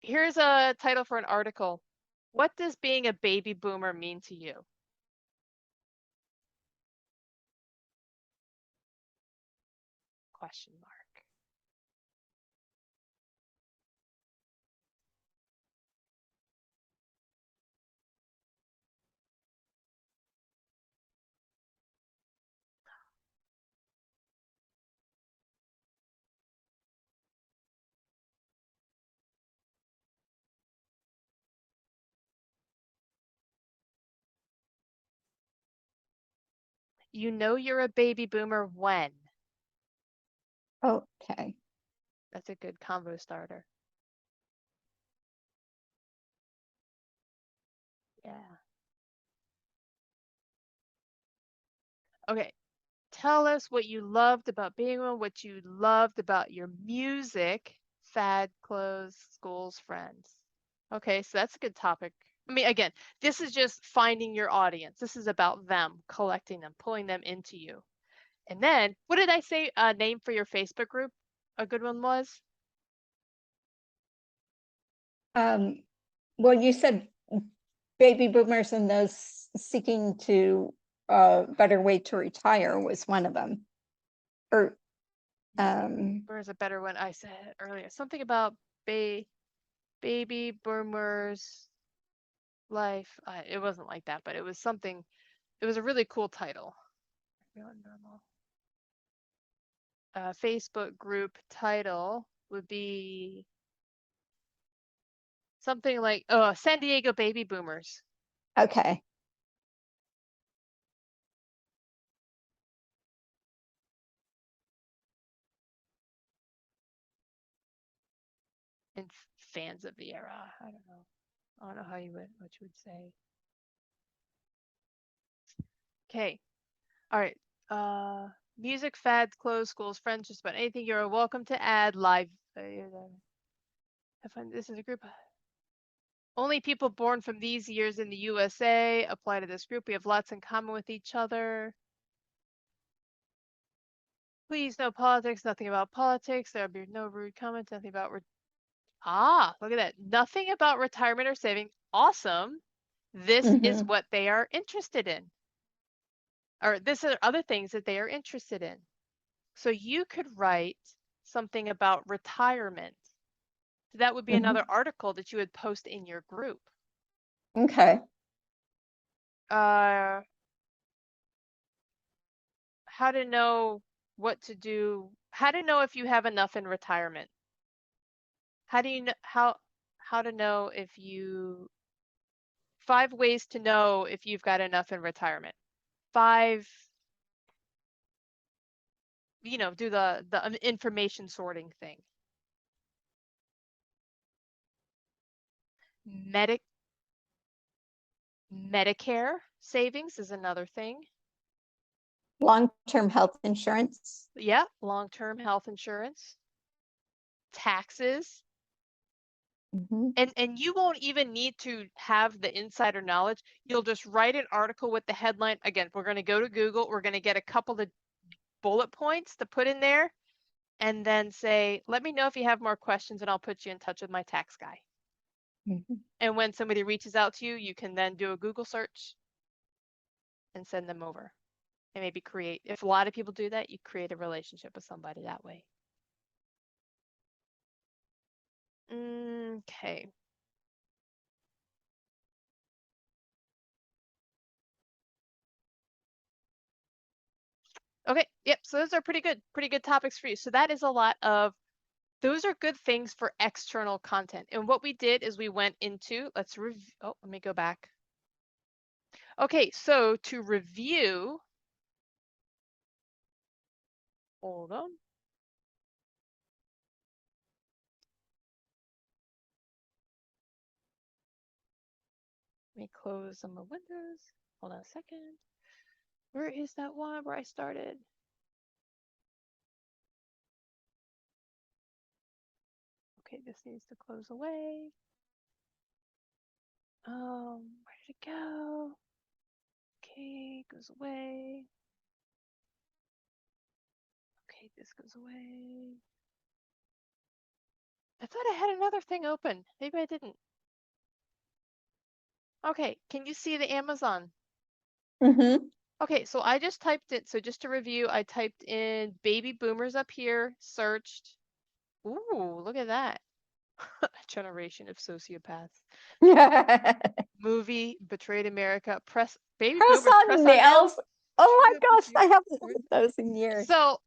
Here's a title for an article. What does being a baby boomer mean to you? Question mark. You know you're a baby boomer when? Okay. That's a good convo starter. Yeah. Okay. Tell us what you loved about being one, what you loved about your music, fad clothes, schools, friends. Okay, so that's a good topic. I mean, again, this is just finding your audience. This is about them, collecting them, pulling them into you. And then, what did I say a name for your Facebook group? A good one was? Well, you said baby boomers and those seeking to a better way to retire was one of them. Or Where's a better one I said earlier? Something about baby boomers life. It wasn't like that, but it was something. It was a really cool title. Normal. Facebook group title would be Something like San Diego baby boomers. Okay. And fans of the era. I don't know. I don't know what you would say. Okay. All right. Music, fads, clothes, schools, friends, just about anything you're welcome to add live. This is a group. Only people born from these years in the USA apply to this group. We have lots in common with each other. Please, no politics, nothing about politics. There'll be no rude comments, nothing about look at that. Nothing about retirement or saving. Awesome. This is Mhm. what they are interested in. Or this are other things that they are interested in. So you could write something about retirement. So that would be another Mhm. article that you would post in your group. Okay. How to know what to do. How to know if you have enough in retirement. How do you know how to know if you 5 ways to know if you've got enough in retirement. 5, do the information sorting thing. Medicare savings is another thing. Long-term health insurance. Yeah, long-term health insurance. Taxes. Mhm. And you won't even need to have the insider knowledge. You'll just write an article with the headline. Again, we're going to go to Google. We're going to get a couple of bullet points to put in there and then say, let me know if you have more questions and I'll put you in touch with my tax guy. Mhm. And when somebody reaches out to you, you can then do a Google search and send them over. And maybe if a lot of people do that, you create a relationship with somebody that way. Okay. Okay, yep, so those are pretty good topics for you. So that is a lot of, those are good things for external content. And what we did is we went into, let me go back. Okay, so to review, hold on. Let me close some of windows. Hold on a second. Where is that one where I started? Okay, this needs to close away. Where did it go? Okay, goes away. Okay, this goes away. I thought I had another thing open. Maybe I didn't. Okay, can you see the Amazon? Mhm. Okay, so I just typed it. So just to review, I typed in baby boomers up here, searched. Ooh, look at that. A generation of sociopaths. Movie, Betrayed America, baby boomers, press Press-on on nails. nails. Oh my True gosh, I pursuit. haven't looked at those in years. So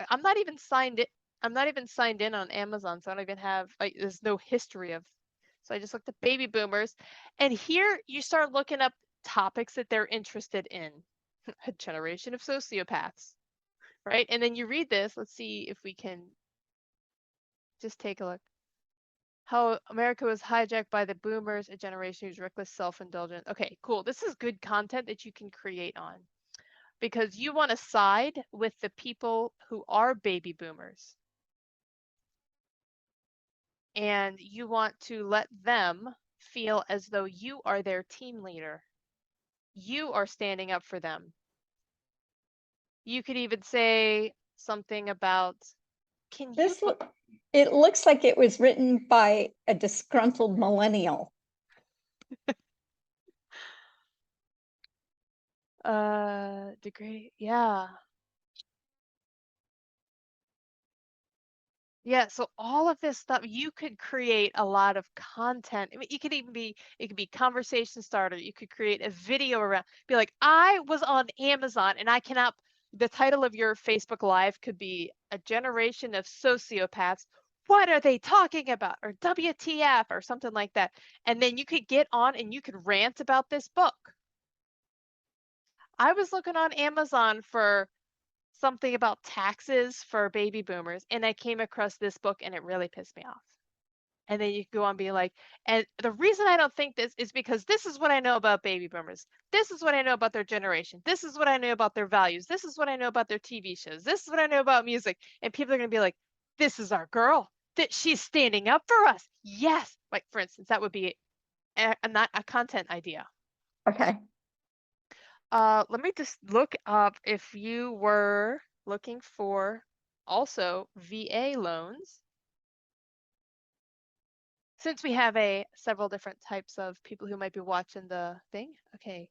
I'm not even signed in. I'm not even signed in on Amazon, so I don't even have there's no history of. So I just looked at baby boomers, and here you start looking up topics that they're interested in. A generation of sociopaths, right? And then you read this. Let's see if we can just take a look. How America was hijacked by the boomers, a generation who's reckless, self-indulgent. Okay, cool. This is good content that you can create on because you want to side with the people who are baby boomers. And you want to let them feel as though you are their team leader. You are standing up for them. You could even say something about, It looks like it was written by a disgruntled millennial. degree, yeah. Yeah, so all of this stuff, you could create a lot of content. I mean, it could be conversation starter. You could create a video around, be like, I was on Amazon and the title of your Facebook Live could be A Generation of Sociopaths what are they talking about? Or WTF or something like that. And then you could get on and you could rant about this book. I was looking on Amazon for something about taxes for baby boomers, and I came across this book and it really pissed me off. And then you go on being like, and the reason I don't think this is because this is what I know about baby boomers. This is what I know about their generation. This is what I know about their values. This is what I know about their TV shows. This is what I know about music. And people are going to be like, this is our girl. That she's standing up for us. Yes. Like, for instance, that would be not a content idea. Okay. Let me just look up if you were looking for also VA loans. Since we have several different types of people who might be watching the thing. Okay.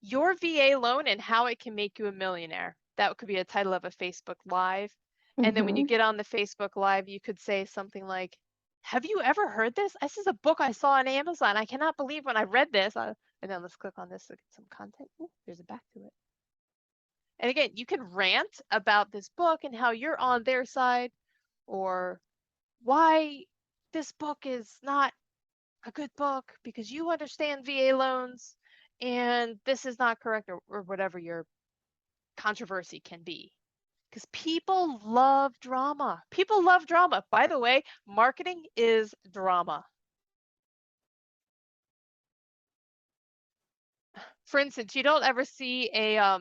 Your VA loan and how it can make you a millionaire. That could be a title of a Facebook Live. And then when you Mhm. get on the Facebook Live, you could say something like, have you ever heard this? This is a book I saw on Amazon. I cannot believe when I read this. And then let's click on this to get some content. Ooh, there's a back to it. And again, you can rant about this book and how you're on their side, or why this book is not a good book because you understand VA loans and this is not correct, or whatever your controversy can be. Because people love drama. People love drama. By the way, marketing is drama. For instance, you don't ever see a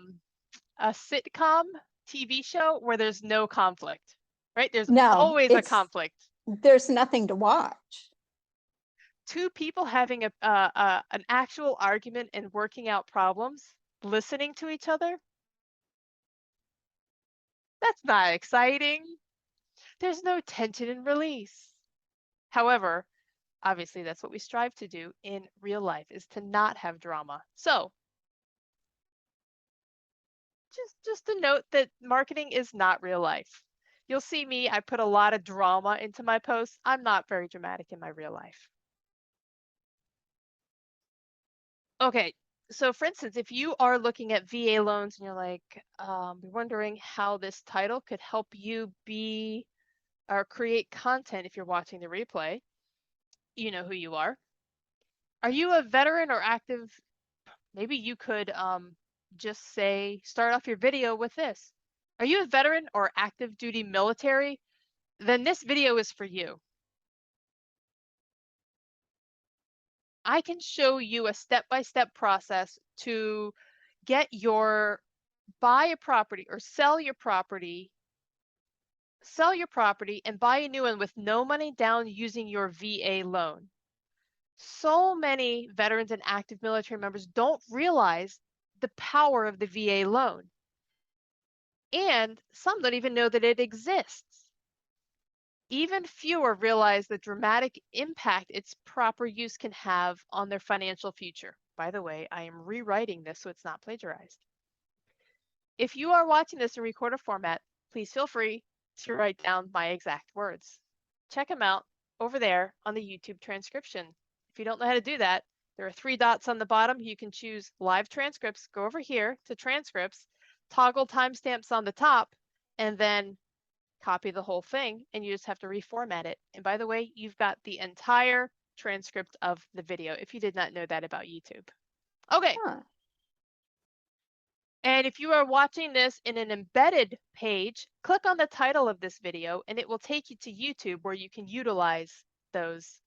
sitcom TV show where there's no conflict, right? There's No, always a conflict. there's nothing to watch. Two people having an actual argument and working out problems, listening to each other, that's not exciting. There's no tension and release. However, obviously that's what we strive to do in real life, is to not have drama. So just a note that marketing is not real life. You'll see me, I put a lot of drama into my posts. I'm not very dramatic in my real life. Okay, so for instance, if you are looking at VA loans and you're like, you're wondering how this title could help you be or create content if you're watching the replay, you know who you are. Are you a veteran or active? Maybe you could just say, start off your video with this. Are you a veteran or active duty military? Then this video is for you. I can show you a step-by-step process to buy a property or sell your property and buy a new one with no money down using your VA loan. So many veterans and active military members don't realize the power of the VA loan. And some don't even know that it exists. Even fewer realize the dramatic impact its proper use can have on their financial future. By the way, I am rewriting this so it's not plagiarized. If you are watching this in recorder format, please feel free to write down my exact words. Check them out over there on the YouTube transcription. If you don't know how to do that, there are 3 dots on the bottom. You can choose live transcripts, go over here to transcripts, toggle timestamps on the top, and then copy the whole thing, and you just have to reformat it. And by the way, you've got the entire transcript of the video if you did not know that about YouTube. Okay. Huh. And if you are watching this in an embedded page, click on the title of this video and it will take you to YouTube where you can utilize those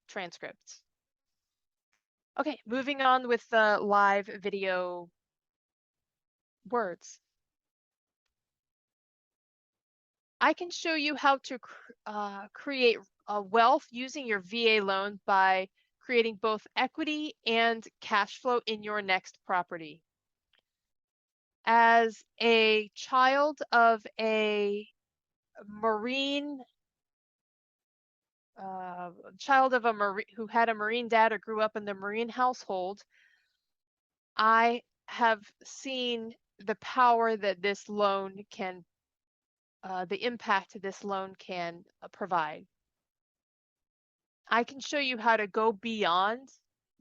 transcripts. Okay, moving on with the live video words. I can show you how to create wealth using your VA loan by creating both equity and cash flow in your next property. As a child of a Marine, who had a Marine dad or grew up in the Marine household, I have seen the power that this loan can, the impact this loan can provide. I can show you how to go beyond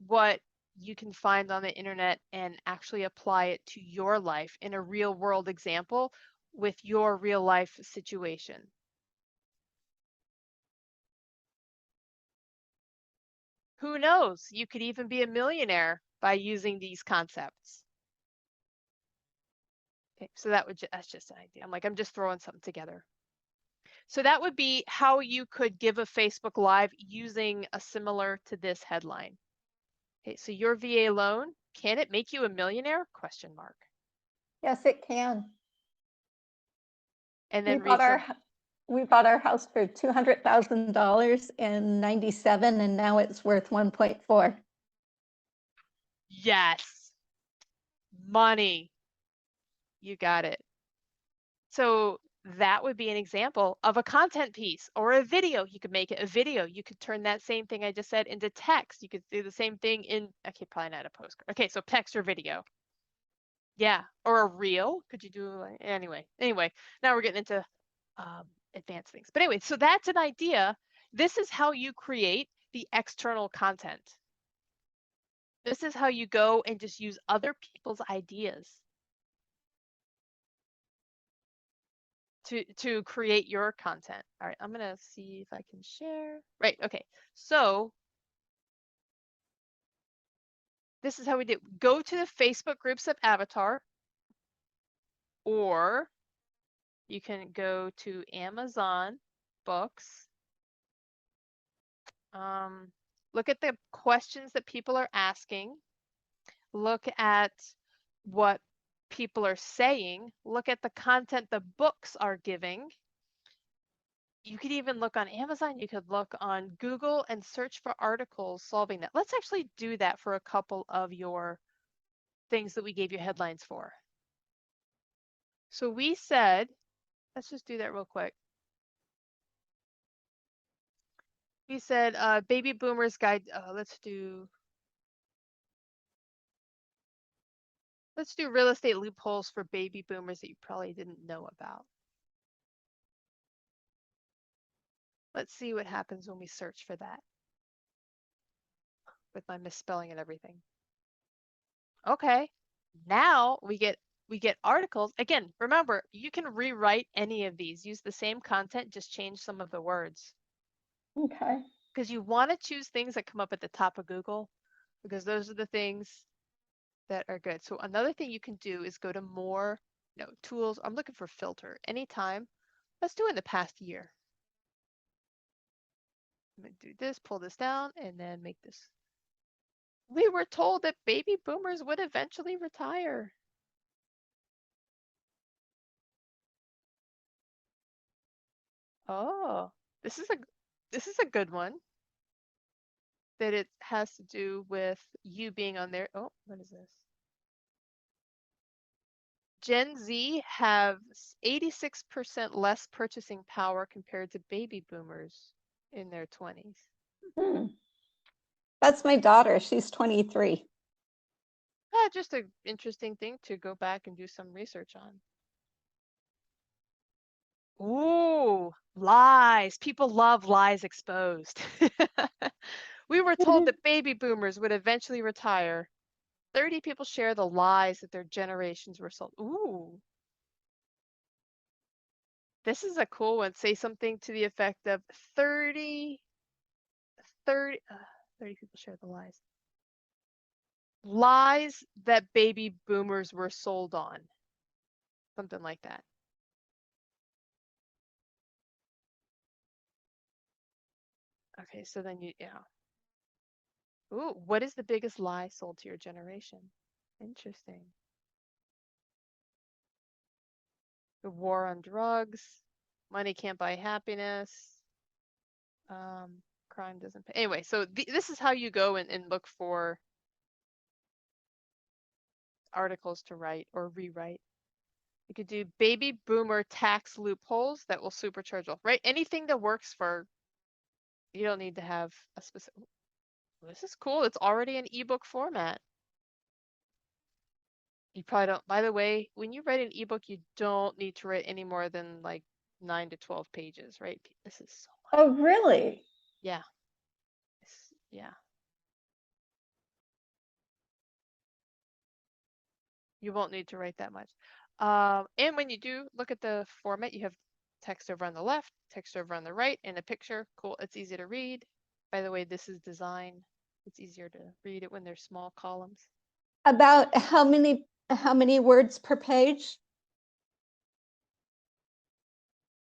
what you can find on the internet and actually apply it to your life in a real world example with your real life situation. Who knows? You could even be a millionaire by using these concepts. Okay, so that's just an idea. I'm just throwing something together. So that would be how you could give a Facebook Live using a similar to this headline. Okay, so your VA loan, can it make you a millionaire? Question mark. Yes, it can. And We then bought read some. we bought our house for $200,000 in '97, and now it's worth 1.4. Yes, money. You got it. So that would be an example of a content piece or a video. You could make it a video. You could turn that same thing I just said into text. You could do the same thing in, okay, probably not a postcard. Okay, so text or video. Yeah, or a reel. Could you do, anyway, now we're getting into advanced things. But anyway, so that's an idea. This is how you create the external content. This is how you go and just use other people's ideas to create your content. All right, I'm gonna see if I can share. Right, okay. So this is how we do. Go to the Facebook groups of Avatar, or you can go to Amazon Books. Look at the questions that people are asking. Look at what people are saying. Look at the content the books are giving. You could even look on Amazon. You could look on Google and search for articles solving that. Let's actually do that for a couple of your things that we gave you headlines for. So we said, let's just do that real quick. We said baby boomers guide. Let's do real estate loopholes for baby boomers that you probably didn't know about. Let's see what happens when we search for that with my misspelling and everything. Okay, now we get articles. Again, remember, you can rewrite any of these. Use the same content, just change some of the words. Okay. Because you want to choose things that come up at the top of Google, because those are the things that are good. So another thing you can do is go to more, tools. I'm looking for filter. Anytime. Let's do it in the past year. I'm going to do this, pull this down, and then make this. We were told that baby boomers would eventually retire. Oh, this is a good one. That it has to do with you being on there. Oh, what is this? Gen Z have 86% less purchasing power compared to baby boomers in their 20s. That's my daughter. She's 23. Just an interesting thing to go back and do some research on. Ooh, lies. People love lies exposed. We were told that baby boomers would eventually retire. 30 people share the lies that their generations were sold. Ooh. This is a cool one. Say something to the effect of 30 people share the lies. Lies that baby boomers were sold on. Something like that. Okay, so then yeah. Ooh, what is the biggest lie sold to your generation? Interesting. The war on drugs. Money can't buy happiness. Crime doesn't pay. Anyway, so this is how you go and look for articles to write or rewrite. You could do baby boomer tax loopholes that will supercharge wealth, right? Anything that works for, you don't need to have a specific. This is cool. It's already an ebook format. You probably don't, by the way, when you write an ebook, you don't need to write any more than like 9 to 12 pages, right? This is so much. Oh, really? Yeah. Yeah. You won't need to write that much. And when you do look at the format, you have text over on the left, text over on the right, and a picture. Cool. It's easy to read. By the way, this is design. It's easier to read it when there's small columns. About how many words per page?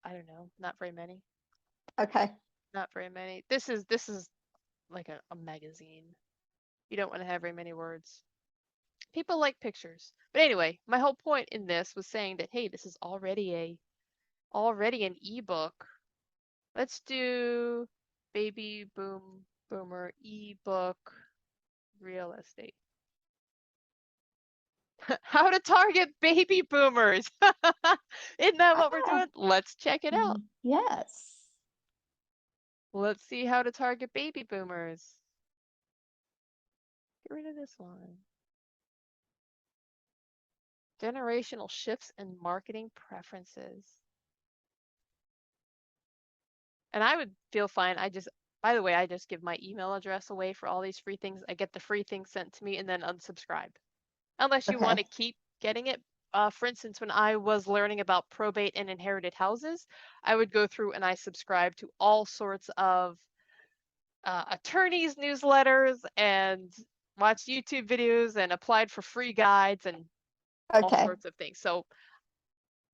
I don't know, not very many. Okay. Not very many. This is like a magazine. You don't want to have very many words. People like pictures. But anyway, my whole point in this was saying that, hey, this is already an ebook. Let's do baby boomer ebook real estate. How to target baby boomers. Isn't that what we're doing? Let's check it out. Yes. Let's see how to target baby boomers. Get rid of this one. Generational shifts in marketing preferences. And I would feel fine. By the way, I just give my email address away for all these free things. I get the free things sent to me and then unsubscribe. Unless you want to keep getting it. For instance, when I was learning about probate and inherited houses, I would go through and I subscribed to all sorts of attorneys' newsletters and watched YouTube videos and applied for free guides and all sorts of things. So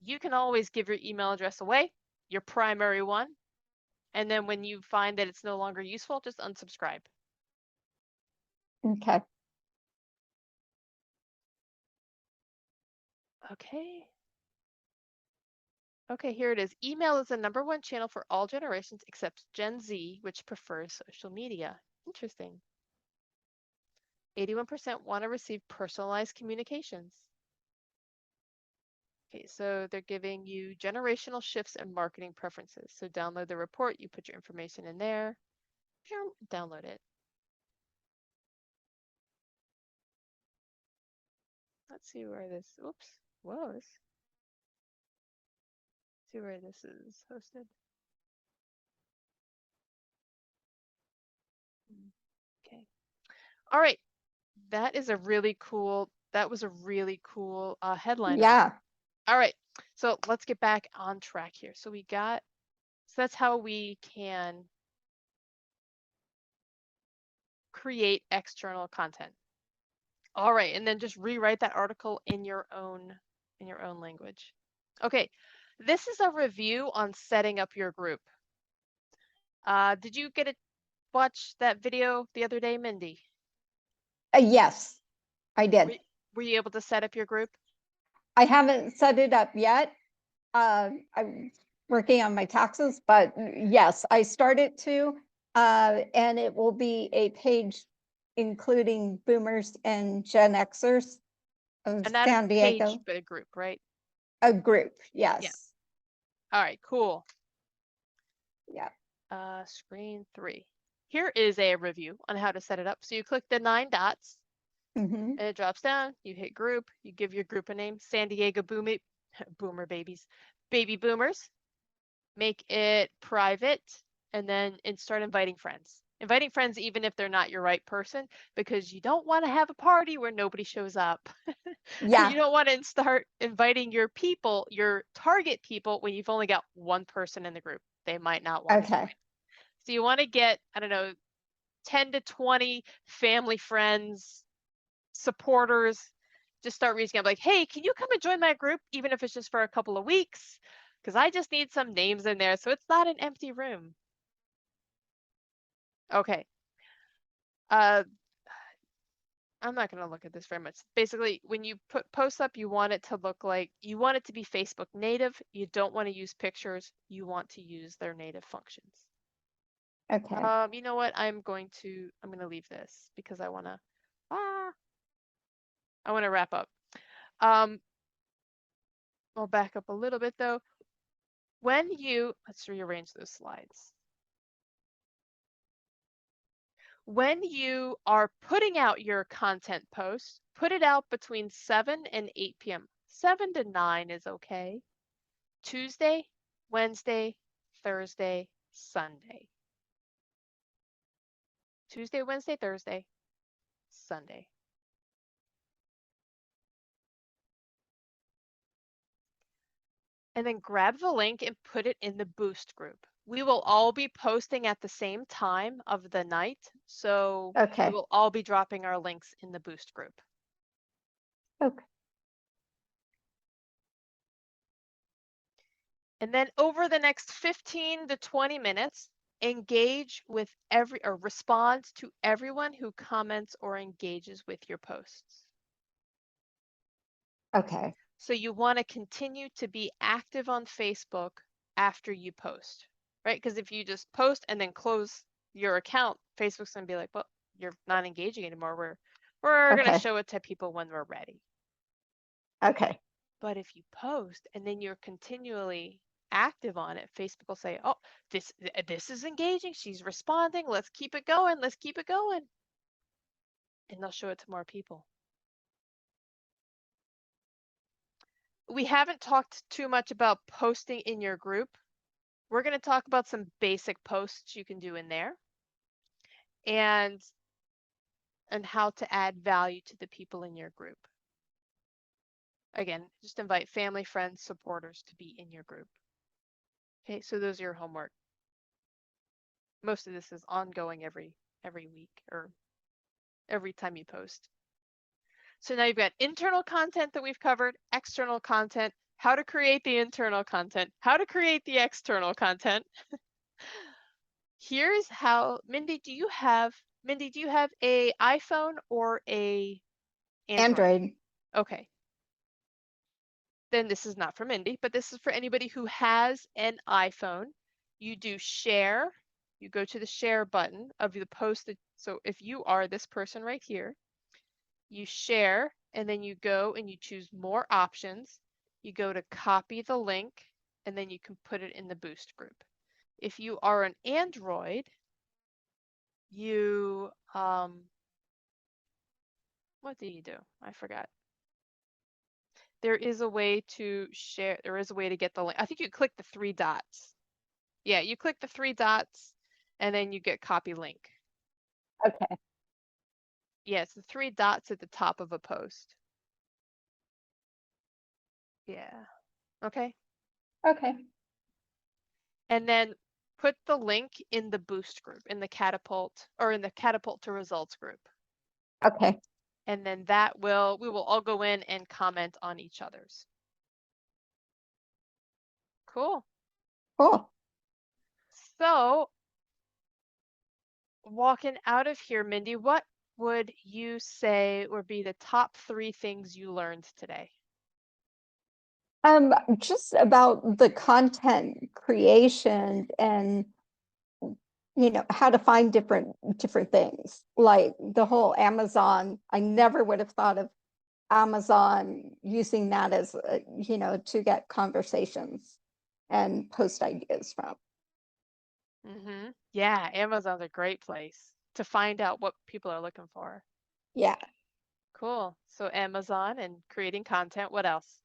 you can always give your email address away, your primary one, and then when you find that it's no longer useful, just unsubscribe. Okay. Okay, here it is. Email is the #1 channel for all generations except Gen Z, which prefers social media. Interesting. 81% want to receive personalized communications. Okay, so they're giving you generational shifts and marketing preferences. So download the report, you put your information in there, download it. Let's see where this, oops, whoa, see where this is hosted. Okay. All right. That was a really cool headline. Yeah. All right. So let's get back on track here. So that's how we can create external content. All right. And then just rewrite that article in your own language. Okay. This is a review on setting up your group. Did you get to watch that video the other day, Mindy? Yes, I did. Were you able to set up your group? I haven't set it up yet. I'm working on my taxes, but yes, I started to, and it will be a page including boomers and Gen Xers of And not San a Diego. page, but a group, right? A group, yes. Yeah. All right, cool. Yeah. Screen 3. Here is a review on how to set it up. So you click the 9 dots and it drops down. You hit group. You give your group a name, San Diego Boomer Babies, Baby Boomers. Make it private and then start inviting friends. Inviting friends even if they're not your right person, because you don't want to have a party where nobody shows up. Yeah. You don't want to start inviting your people, your target people, when you've only got one person in the group. They might not want to join. So you want to get, I don't know, 10 to 20 family, friends, supporters. Just start reaching out like, hey, can you come and join my group, even if it's just for a couple of weeks? Because I just need some names in there so it's not an empty room. Okay. I'm not going to look at this very much. Basically, when you put posts up, you want it to be Facebook native. You don't want to use pictures. You want to use their native functions. Okay. You know what? I'm going to leave this because I want to wrap up. I'll back up a little bit though. Let's rearrange those slides. When you are putting out your content posts, put it out between 7 and 8 p.m. 7 to 9 is okay. Tuesday, Wednesday, Thursday, Sunday. Tuesday, Wednesday, Thursday, Sunday. And then grab the link and put it in the Boost group. We will all be posting at the same time of the night. So we Okay. will all be dropping our links in the Boost group. Okay. And then over the next 15 to 20 minutes, engage with or respond to everyone who comments or engages with your posts. Okay. So you want to continue to be active on Facebook after you post, right? Because if you just post and then close your account, Facebook's going to be like, well, you're not engaging anymore. We're going to Okay. show it to people when we're ready. Okay. But if you post and then you're continually active on it, Facebook will say, oh, this is engaging. She's responding. Let's keep it going. Let's keep it going. And they'll show it to more people. We haven't talked too much about posting in your group. We're going to talk about some basic posts you can do in there and how to add value to the people in your group. Again, just invite family, friends, supporters to be in your group. Okay, so those are your homework. Most of this is ongoing every week or every time you post. So now you've got internal content that we've covered, external content, how to create the internal content, how to create the external content. Here's how, Mindy, do you have a iPhone or a Android? Okay. Then this is not for Mindy, but this is for anybody who has an iPhone. You do share, you go to the share button of the post. So if you are this person right here, you share and then you go and you choose more options. You go to copy the link and then you can put it in the Boost group. If you are an Android, you, what do you do? I forgot. There is a way to share, there is a way to get the link. I think you click the 3 dots. Yeah, you click the 3 dots and then you get copy link. Okay. Yeah, it's the 3 dots at the top of a post. Yeah. Okay. Okay. And then put the link in the Boost group, in the Katapult or in the Katapult to Results group. Okay. And then we will all go in and comment on each other's. Cool. Cool. So walking out of here, Mindy, what would you say would be the top 3 things you learned today? Just about the content creation and how to find different things, like the whole Amazon. I never would have thought of Amazon using that as to get conversations and post ideas from. Yeah, Amazon's a great place to find out what people are looking for. Yeah. Cool. So Amazon and creating content. What else?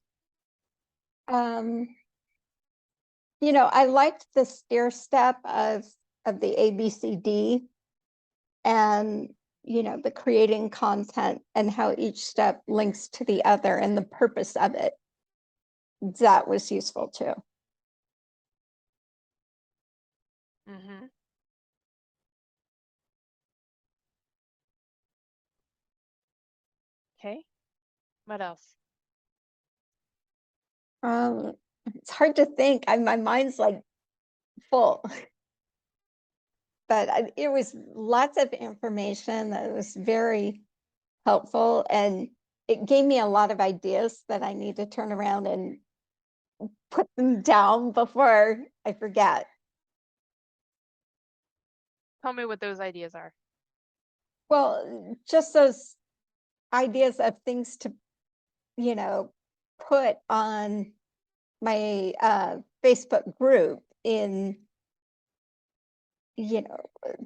I liked the stair step of the ABCD and the creating content and how each step links to the other and the purpose of it. That was useful too. Okay. What else? It's hard to think. My mind's like full. But it was lots of information that was very helpful, and it gave me a lot of ideas that I need to turn around and put them down before I forget. Tell me what those ideas are. Well, just those ideas of things to, put on my Facebook group in,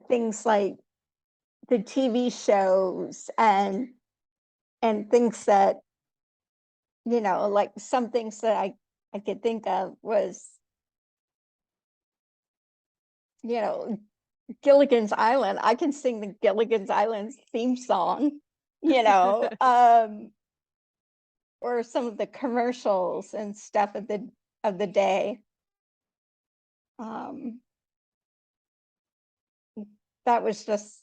things like the TV shows and things that, like some things that I could think of was, Gilligan's Island. I can sing the Gilligan's Island theme song, or some of the commercials and stuff of the day. That was just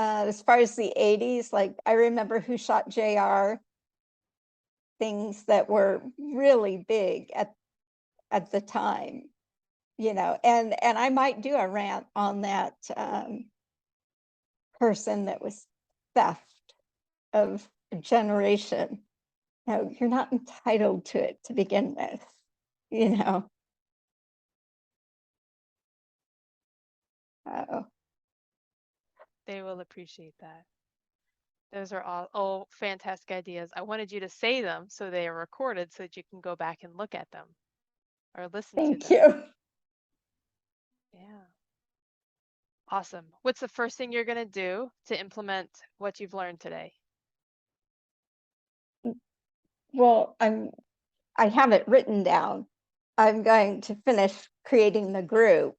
as far as the 80s, like I remember Who Shot JR, things that were really big at the time, and I might do a rant on that person that was theft of a generation. No, you're not entitled to it to begin with, you know. Oh, They will appreciate that. Those are all fantastic ideas. I wanted you to say them so they are recorded so that you can go back and look at them or listen to thank them. you. Yeah. Awesome. What's the first thing you're going to do to implement what you've learned today? Well, I have it written down. I'm going to finish creating the group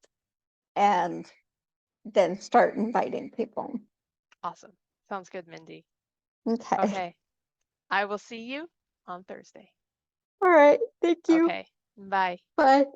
and then start inviting people. Awesome. Sounds good, Mindy. Okay. Okay. I will see you on Thursday. All right. Thank you. Okay. Bye. Bye.